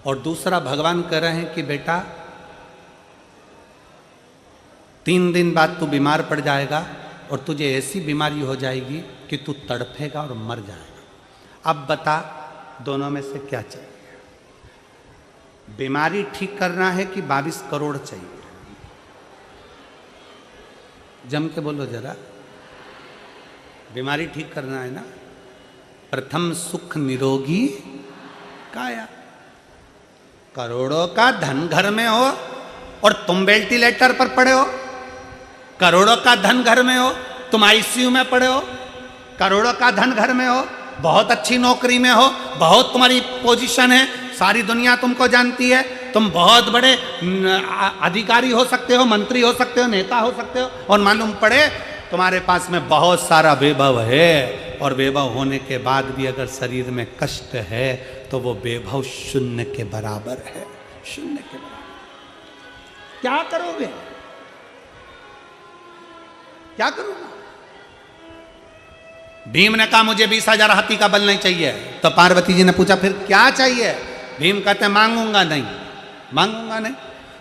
और दूसरा भगवान कह रहे हैं कि बेटा 3 दिन बाद तू बीमार पड़ जाएगा और तुझे ऐसी बीमारी हो जाएगी कि तू तड़फेगा और मर जाएगा। अब बता दोनों में से क्या चाहिए, बीमारी ठीक करना है कि 22 करोड़ चाहिए। जम के बोलो जरा, बीमारी ठीक करना है ना। प्रथम सुख निरोगी काया। करोड़ों का धन घर में हो और तुम वेंटिलेटर पर पड़े हो, करोड़ों का धन घर में हो, तुम आईसीयू में पड़े हो, करोड़ों का धन घर में हो, बहुत अच्छी नौकरी में हो, बहुत तुम्हारी पोजीशन है, सारी दुनिया तुमको जानती है, तुम बहुत बड़े अधिकारी हो सकते हो, मंत्री हो सकते हो, नेता हो सकते हो, और मालूम पड़े तुम्हारे पास में बहुत सारा वैभव है, और वैभव होने के बाद भी अगर शरीर में कष्ट है तो वो वैभव शून्य के बराबर है, शून्य के बराबर। क्या करोगे, क्या करूंगा। भीम ने कहा मुझे 20,000 हाथी का बल नहीं चाहिए। तो पार्वती जी ने पूछा फिर क्या चाहिए। भीम कहते मांगूंगा नहीं, मांगूंगा नहीं।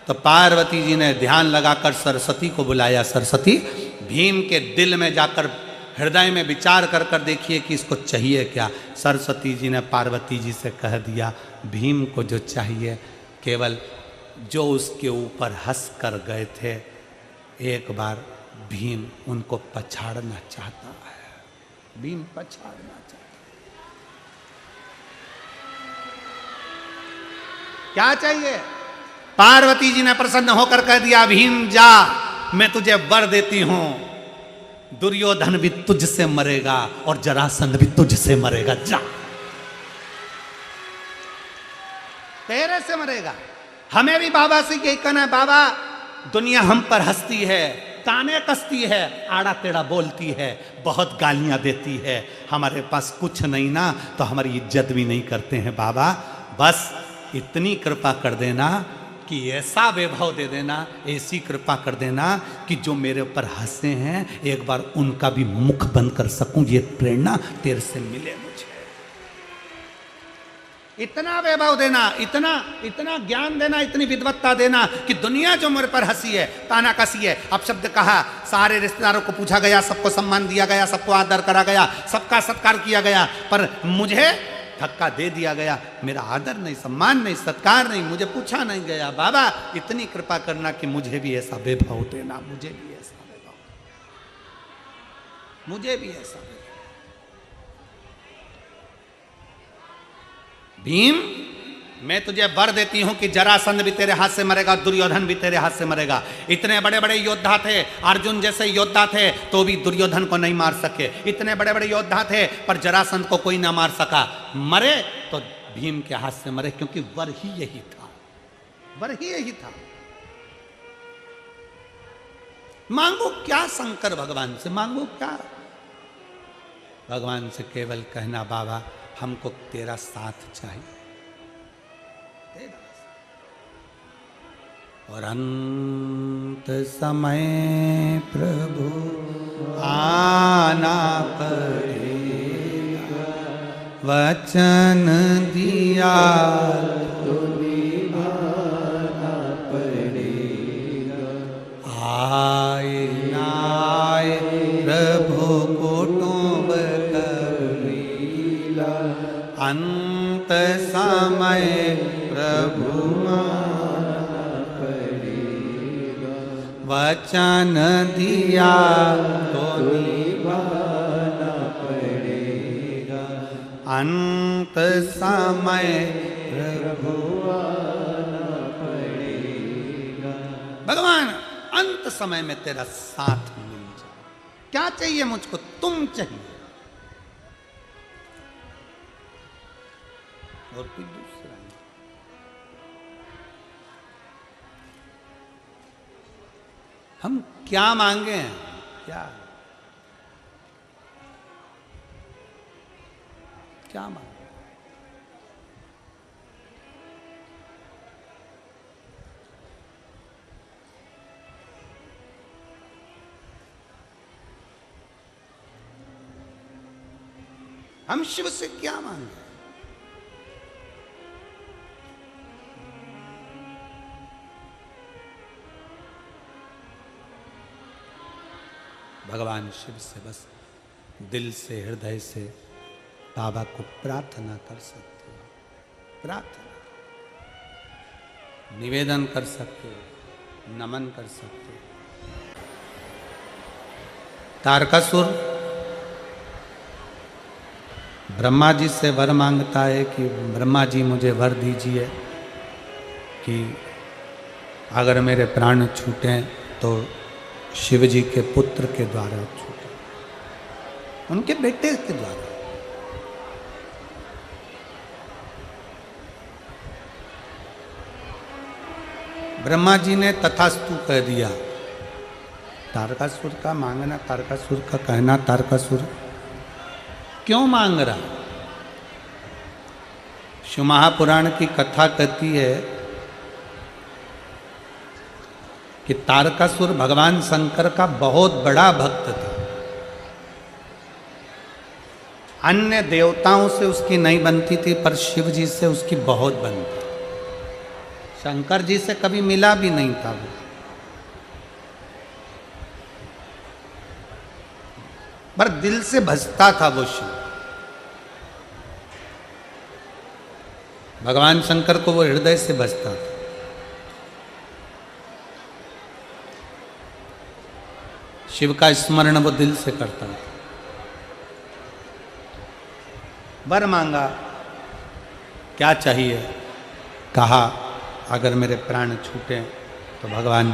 तो पार्वती जी ने ध्यान लगाकर सरस्वती को बुलाया। सरस्वती, भीम के दिल में जाकर हृदय में विचार कर कर देखिए कि इसको चाहिए क्या। सरस्वती जी ने पार्वती जी से कह दिया, भीम को जो चाहिए केवल जो उसके ऊपर हंस कर गए थे, एक बार भीम उनको पछाड़ना चाहता है। भीम पछाड़ना चाहता है। क्या चाहिए? पार्वती जी ने प्रसन्न होकर कह दिया, भीम जा, मैं तुझे वर देती हूं, दुर्योधन भी तुझसे मरेगा और जरासंध भी तुझसे मरेगा। जा, तेरे से मरेगा। हमें भी बाबा से यही कहना है, बाबा दुनिया हम पर हंसती है, ताने कसती है, आड़ा टेढ़ा बोलती है, बहुत गालियां देती है, हमारे पास कुछ नहीं ना तो हमारी इज्जत भी नहीं करते हैं। बाबा बस इतनी कृपा कर देना कि ऐसा वैभव दे देना, ऐसी कृपा कर देना कि जो मेरे ऊपर हंसे हैं एक बार उनका भी मुख बंद कर सकूं। ये प्रेरणा तेरे से मिले मुझे। इतना वैभव देना, इतना इतना ज्ञान देना, इतनी विद्वत्ता देना कि दुनिया जो मेरे पर हंसी है, ताना कसी है। अब शब्द कहा, सारे रिश्तेदारों को पूछा गया, सबको सम्मान दिया गया, सबको आदर करा गया, सबका सत्कार किया गया, पर मुझे धक्का दे दिया गया। मेरा आदर नहीं, सम्मान नहीं, सत्कार नहीं, मुझे पूछा नहीं गया। बाबा इतनी कृपा करना कि मुझे भी ऐसा वैभव देना, मुझे भी ऐसा वैभव, मुझे भी ऐसा वैभव। भीम, मैं तुझे वर देती हूं कि जरासंध भी तेरे हाथ से मरेगा, दुर्योधन भी तेरे हाथ से मरेगा। इतने बड़े बड़े योद्धा थे, अर्जुन जैसे योद्धा थे तो भी दुर्योधन को नहीं मार सके। इतने बड़े बड़े योद्धा थे पर जरासंध को कोई ना मार सका। मरे तो भीम के हाथ से मरे, क्योंकि वर ही यही था, वर ही यही था। मांगो क्या शंकर भगवान से, मांगो क्या? भगवान से केवल कहना, बाबा हमको तेरा साथ चाहिए, तेरा। और अंत समय प्रभु आना पड़ेगा, वचन दिया तो निभाना पड़ेगा। आए ना आए प्रभु कुटुंब कबीला, अंत समय प्रभु आना पड़ेगा, वचन दिया तो निभाना पड़ेगा। अंत समय प्रभु आना पड़ेगा। भगवान अंत समय में तेरा साथ मिल जाए। क्या चाहिए मुझको? तुम चाहिए और कोई दूसरा नहीं। हम क्या मांगे हैं? क्या क्या मांगे? हम शिव से क्या मांगे? भगवान शिव से बस दिल से, हृदय से बाबा को प्रार्थना कर सकते हो, प्रार्थना निवेदन कर सकते हो, नमन कर सकते हो। तारकासुर ब्रह्मा जी से वर मांगता है कि ब्रह्मा जी मुझे वर दीजिए कि अगर मेरे प्राण छूटें तो शिव जी के पुत्र के द्वारा छूटे, उनके बेटे के द्वारा। ब्रह्मा जी ने तथास्तु कह दिया। तारकासुर का मांगना, तारकासुर का कहना, तारकासुर क्यों मांग रहा? शिव महापुराण की कथा कहती है कि तारकासुर भगवान शंकर का बहुत बड़ा भक्त था। अन्य देवताओं से उसकी नहीं बनती थी पर शिव जी से उसकी बहुत बनती। शंकर जी से कभी मिला भी नहीं था वो। पर दिल से भजता था वो शिव। भगवान शंकर को वो हृदय से भजता था। शिव का स्मरण वो दिल से करता था। वर मांगा, क्या चाहिए? कहा अगर मेरे प्राण छूटे तो भगवान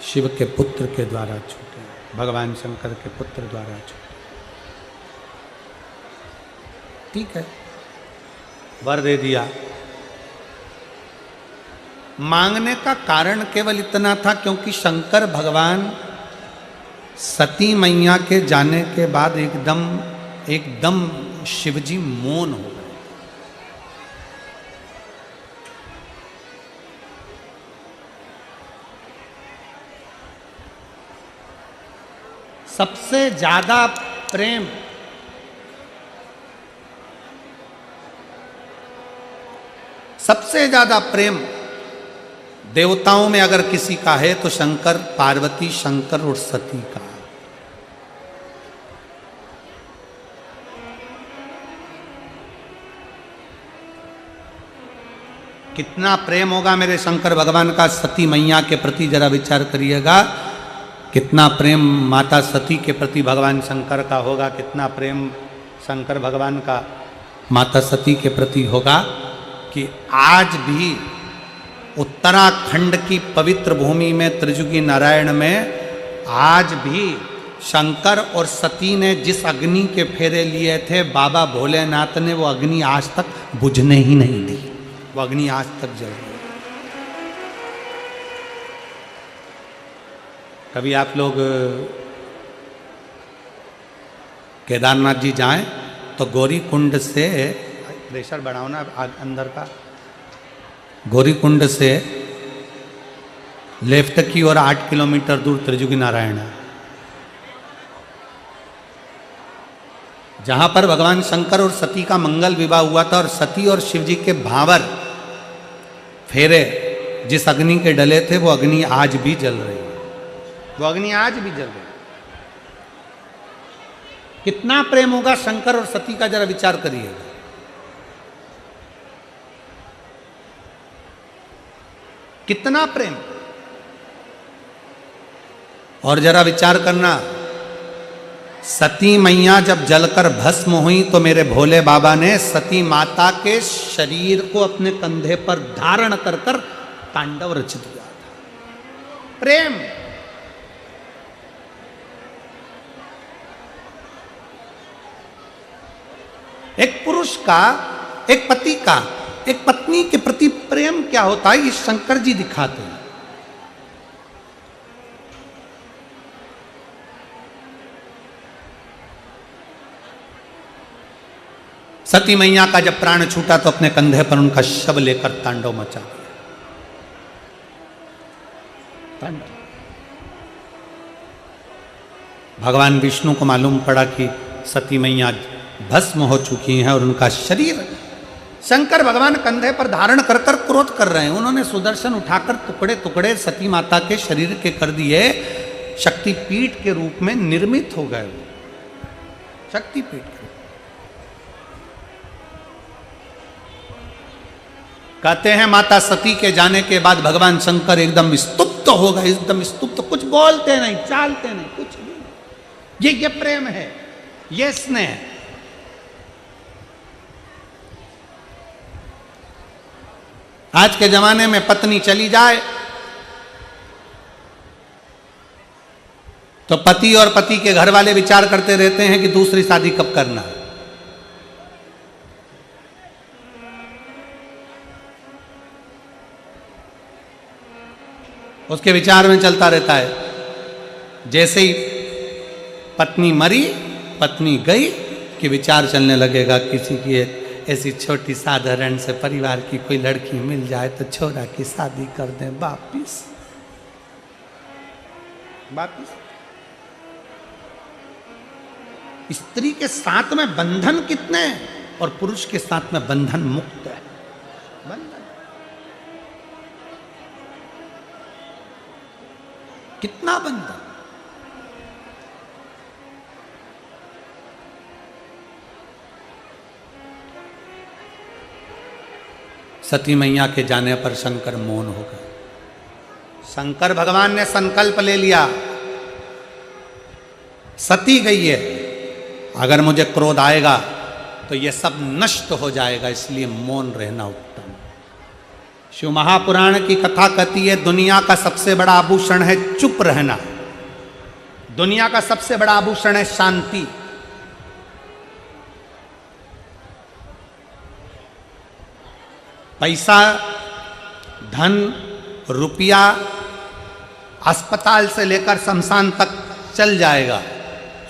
शिव के पुत्र के द्वारा छूटे, भगवान शंकर के पुत्र द्वारा छूटे। ठीक है, वर दे दिया। मांगने का कारण केवल इतना था क्योंकि शंकर भगवान सती मैया के जाने के बाद एकदम शिवजी मौन हो गए। सबसे ज्यादा प्रेम देवताओं में अगर किसी का है तो शंकर पार्वती, शंकर और सती का। कितना प्रेम होगा मेरे शंकर भगवान का सती मैया के प्रति, जरा विचार करिएगा। कितना प्रेम माता सती के प्रति भगवान शंकर का होगा, कितना प्रेम शंकर भगवान का माता सती के प्रति होगा कि आज भी उत्तराखंड की पवित्र भूमि में त्रिजुगी नारायण में आज भी शंकर और सती ने जिस अग्नि के फेरे लिए थे, बाबा भोलेनाथ ने वो अग्नि आज तक बुझने ही नहीं दी। वो अग्नि आज तक जल रही है। कभी आप लोग केदारनाथ जी जाएं तो गौरी कुंड से, प्रेशर बढ़ाओ ना अंदर का, गौरी कुंड से लेफ्ट की ओर 8 किलोमीटर दूर त्रिजुगी नारायण है, जहां पर भगवान शंकर और सती का मंगल विवाह हुआ था। और सती और शिवजी के भावर फेरे जिस अग्नि के डले थे वो अग्नि आज भी जल रही है। वो अग्नि आज भी जल रही है। कितना प्रेम होगा शंकर और सती का, जरा विचार करिएगा। कितना प्रेम। और जरा विचार करना, सती मैया जब जलकर भस्म हुई तो मेरे भोले बाबा ने सती माता के शरीर को अपने कंधे पर धारण कर कर तांडव रच दिया था। प्रेम। एक पुरुष का, एक पति का एक पत्नी के प्रति प्रेम क्या होता है, ये शंकर जी दिखाते हैं। सती मैया का जब प्राण छूटा तो अपने कंधे पर उनका शव लेकर तांडव मचा दिया। तांडव। भगवान विष्णु को मालूम पड़ा कि सती मैया भस्म हो चुकी हैं और उनका शरीर शंकर भगवान कंधे पर धारण कर कर क्रोध कर रहे हैं। उन्होंने सुदर्शन उठाकर टुकड़े टुकड़े सती माता के शरीर के कर दिए। शक्तिपीठ के रूप में निर्मित हो गए। शक्तिपीठ कहते हैं माता सती के जाने के बाद भगवान शंकर एकदम स्तुप्त हो गए। एकदम स्तुप्त, कुछ बोलते नहीं, चालते नहीं, कुछ भी। ये प्रेम है, ये स्नेह है। आज के जमाने में पत्नी चली जाए तो पति और पति के घर वाले विचार करते रहते हैं कि दूसरी शादी कब करना है। उसके विचार में चलता रहता है। जैसे ही पत्नी मरी, पत्नी गई कि विचार चलने लगेगा किसी की ऐसी छोटी साधारण से परिवार की कोई लड़की मिल जाए तो छोरा की शादी कर दें वापिस। स्त्री के साथ में बंधन कितने हैं और पुरुष के साथ में बंधन मुक्त है। बंधन कितना बंधन। सती मैया के जाने पर शंकर मौन हो गए। शंकर भगवान ने संकल्प ले लिया, सती गई है, अगर मुझे क्रोध आएगा तो ये सब नष्ट हो जाएगा, इसलिए मौन रहना उत्तम। शिव महापुराण की कथा कहती है दुनिया का सबसे बड़ा आभूषण है चुप रहना, दुनिया का सबसे बड़ा आभूषण है शांति। पैसा, धन, रुपया अस्पताल से लेकर शमशान तक चल जाएगा,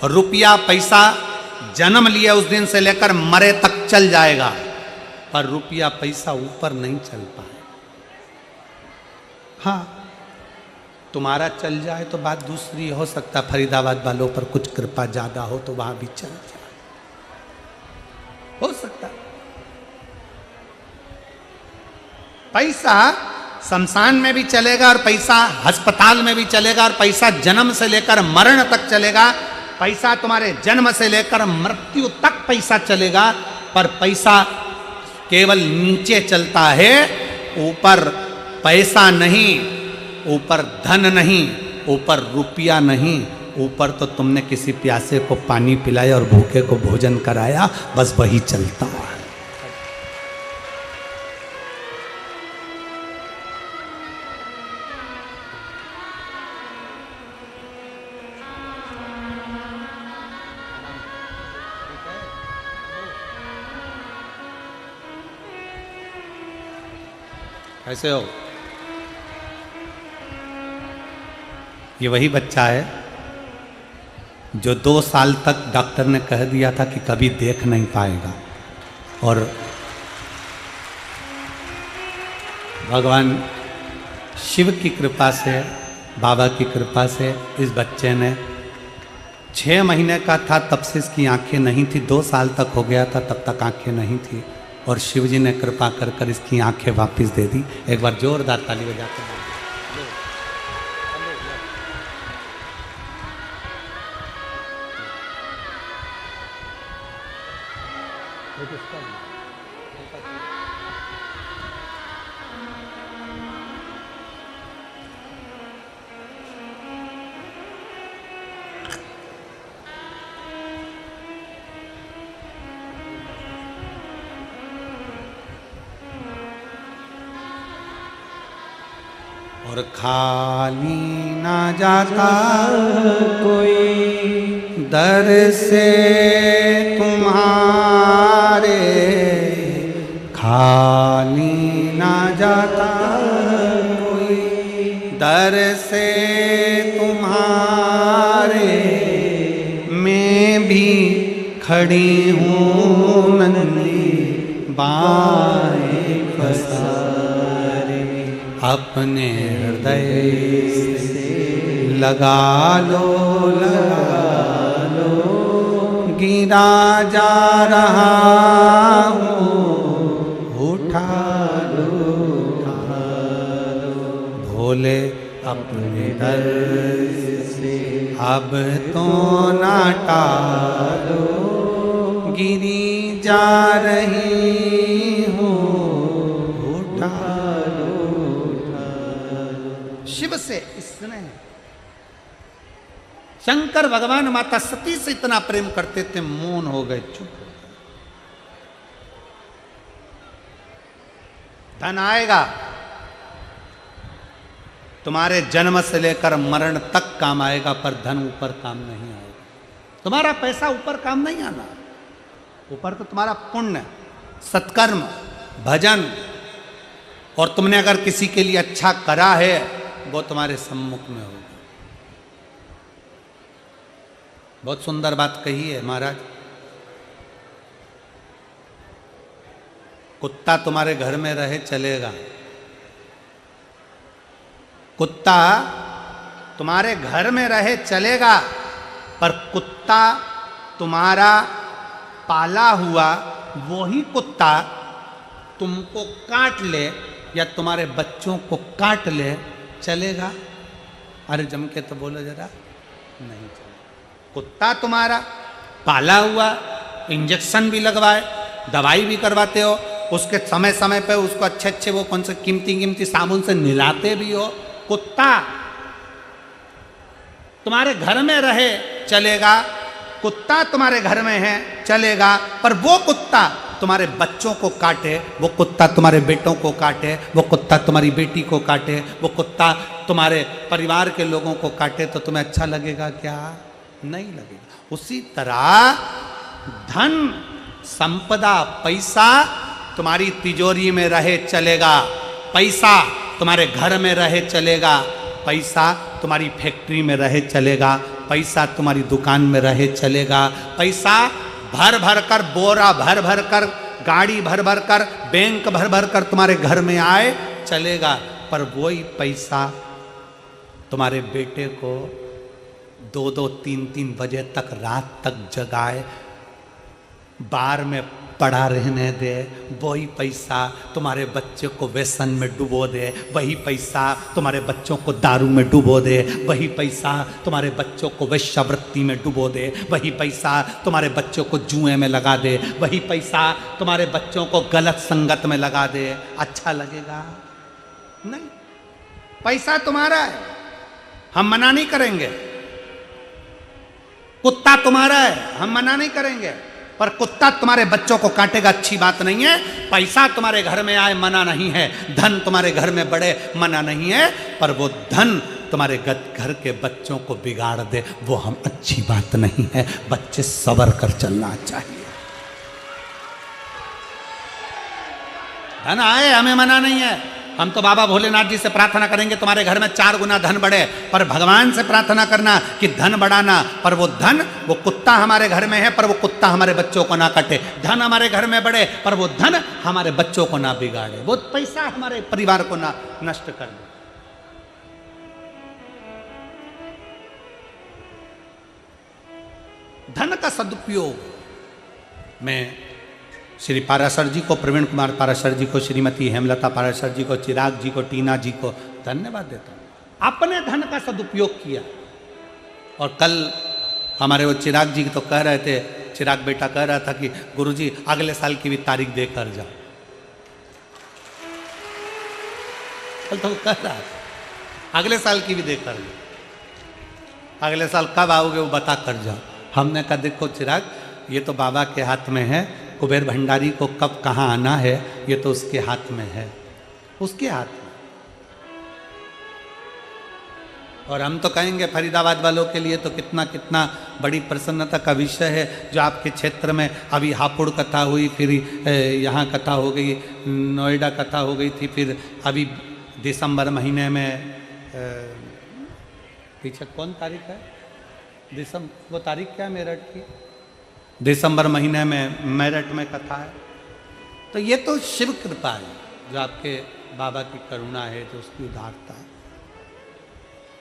रुपया पैसा जन्म लिए उस दिन से लेकर मरे तक चल जाएगा, पर रुपया पैसा ऊपर नहीं चल पाए। हाँ, तुम्हारा चल जाए तो बात दूसरी, हो सकता फरीदाबाद वालों पर कुछ कृपा ज्यादा हो तो वहां भी चल जाए, हो सकता। पैसा शमशान में भी चलेगा और पैसा अस्पताल में भी चलेगा और पैसा जन्म से लेकर मरण तक चलेगा, पैसा तुम्हारे जन्म से लेकर मृत्यु तक पैसा चलेगा, पर पैसा केवल नीचे चलता है, ऊपर पैसा नहीं, ऊपर धन नहीं, ऊपर रुपया नहीं, ऊपर तो तुमने किसी प्यासे को पानी पिलाया और भूखे को भोजन कराया, बस वही चलता है। कैसे हो? ये वही बच्चा है जो 2 साल तक डॉक्टर ने कह दिया था कि कभी देख नहीं पाएगा, और भगवान शिव की कृपा से, बाबा की कृपा से इस बच्चे ने 6 महीने का था तब से इसकी आंखें नहीं थी, 2 साल तक हो गया था तब तक आंखें नहीं थी, और शिव जी ने कृपा कर कर इसकी आंखें वापस दे दी। एक बार जोरदार ताली बजाते हैं। और खाली ना जाता कोई दर से तुम्हारे, खाली ना जाता कोई दर से तुम्हारे, मैं भी खड़ी हूँ नंदी बाएं पसारे, अपने हृदय से लगा लो, गिरा जा रहा हूँ, उठा लो, भोले अपने दर से अब तो ना टालो, गिरी जा रही हूँ, उठा लो। शिव से स्नेह, शंकर भगवान माता सती से इतना प्रेम करते थे, मौन हो गए, चुप हो गए। धन आएगा, तुम्हारे जन्म से लेकर मरण तक काम आएगा, पर धन ऊपर काम नहीं आएगा। तुम्हारा पैसा ऊपर काम नहीं आना, ऊपर तो तुम्हारा पुण्य, सत्कर्म, भजन, और तुमने अगर किसी के लिए अच्छा करा है वो तुम्हारे सम्मुख में होगा। बहुत सुंदर बात कही है महाराज। कुत्ता तुम्हारे घर में रहे चलेगा, कुत्ता तुम्हारे घर में रहे चलेगा, पर कुत्ता तुम्हारा पाला हुआ वही कुत्ता तुमको काट ले या तुम्हारे बच्चों को काट ले, चलेगा? अरे जम के तो बोलो जरा, नहीं चलेगा। कुत्ता तुम्हारा पाला हुआ, इंजेक्शन भी लगवाए, दवाई भी करवाते हो, उसके समय समय पे उसको अच्छे अच्छे वो कौन से कीमती कीमती साबुन से नहलाते भी हो। कुत्ता तुम्हारे घर में रहे चलेगा, कुत्ता तुम्हारे घर में है चलेगा, पर वो कुत्ता तुम्हारे बच्चों को काटे, वो कुत्ता तुम्हारे बेटों को काटे, वो कुत्ता तुम्हारी बेटी को काटे, वो कुत्ता तुम्हारे परिवार के लोगों को काटे, तो तुम्हें अच्छा लगेगा क्या? नहीं लगेगा। उसी तरह धन संपदा पैसा तुम्हारी तिजोरी में रहे चलेगा, पैसा तुम्हारे घर में रहे चलेगा, पैसा तुम्हारी फैक्ट्री में रहे चलेगा, पैसा तुम्हारी दुकान में रहे चलेगा, पैसा भर भर कर, बोरा भर भर कर, गाड़ी भर भर कर, बैंक भर भर कर तुम्हारे घर में आए चलेगा, पर वही पैसा तुम्हारे बेटे को 2-2, 3-3 बजे तक रात तक जगाए, बार में पड़ा रहने दे, वही पैसा तुम्हारे बच्चे को व्यसन में डुबो दे, वही पैसा तुम्हारे बच्चों को दारू में डुबो दे, वही पैसा तुम्हारे बच्चों को वेश्यावृत्ति में डुबो दे, वही पैसा तुम्हारे बच्चों को जुए में लगा दे, वही पैसा तुम्हारे बच्चों को गलत संगत में लगा दे, अच्छा लगेगा? नहीं। पैसा तुम्हारा है, हम मना नहीं करेंगे। कुत्ता तुम्हारा है, हम मना नहीं करेंगे, पर कुत्ता तुम्हारे बच्चों को काटेगा, अच्छी बात नहीं है। पैसा तुम्हारे घर में आए मना नहीं है, धन तुम्हारे घर में बढ़े मना नहीं है, पर वो धन तुम्हारे घर के बच्चों को बिगाड़ दे, वो हम अच्छी बात नहीं है। बच्चे सबर कर चलना चाहिए। धन आए हमें मना नहीं है, हम तो बाबा भोलेनाथ जी से प्रार्थना करेंगे तुम्हारे घर में 4 गुना धन बढ़े, पर भगवान से प्रार्थना करना कि धन बढ़ाना, पर वो धन, वो कुत्ता हमारे घर में है, पर वो कुत्ता हमारे बच्चों को ना काटे। धन हमारे घर में बढ़े, पर वो धन हमारे बच्चों को ना बिगाड़े, वो पैसा हमारे परिवार को ना नष्ट कर दे। धन का सदुपयोग मैं श्री पाराशर जी को, प्रवीण कुमार पाराशर जी को, श्रीमती हेमलता पाराशर जी को, चिराग जी को, टीना जी को धन्यवाद देता हूँ। अपने धन का सदुपयोग किया। और कल हमारे वो चिराग जी तो कह रहे थे, चिराग बेटा कह रहा था कि गुरुजी अगले साल की भी तारीख देकर जाओ। कल तो कह रहा था अगले साल की भी देकर जाओ, अगले साल कब आओगे वो बता कर जाओ। हमने कहा देखो चिराग, ये तो बाबा के हाथ में है, कुबेर भंडारी को कब कहाँ आना है ये तो उसके हाथ में है, उसके हाथ में। और हम तो कहेंगे फरीदाबाद वालों के लिए तो कितना कितना बड़ी प्रसन्नता का विषय है जो आपके क्षेत्र में अभी हापुड़ कथा हुई, फिर यहाँ कथा हो गई, नोएडा कथा हो गई थी, फिर अभी दिसंबर महीने में पीछे कौन तारीख है, वो तारीख क्या है मेरठ की, दिसंबर महीने में मेरठ में कथा है। तो ये तो शिव कृपा है, जो आपके बाबा की करुणा है, जो उसकी उदारता है,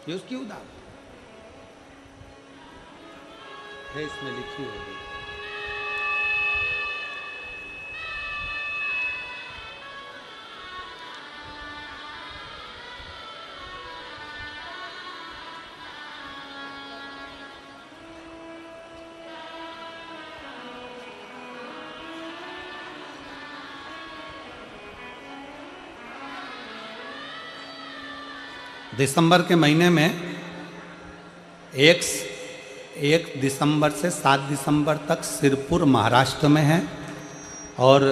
ये उसकी उदारता है, इसमें लिखी होगी। दिसंबर के महीने में 1 दिसंबर से 7 दिसंबर तक सिरपुर महाराष्ट्र में है, और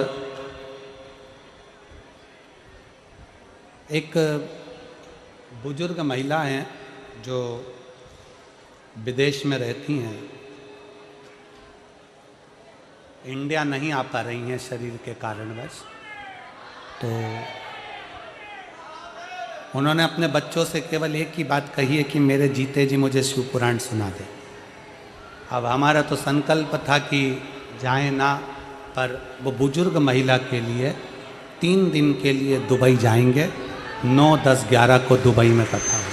एक बुजुर्ग महिला हैं जो विदेश में रहती हैं, इंडिया नहीं आ पा रही हैं शरीर के कारणवश, तो उन्होंने अपने बच्चों से केवल एक ही बात कही है कि मेरे जीते जी मुझे शिव पुराण सुना दे। अब हमारा तो संकल्प था कि जाए ना, पर वो बुजुर्ग महिला के लिए 3 दिन के लिए दुबई जाएंगे, 9, 10, 11 को दुबई में कथा है।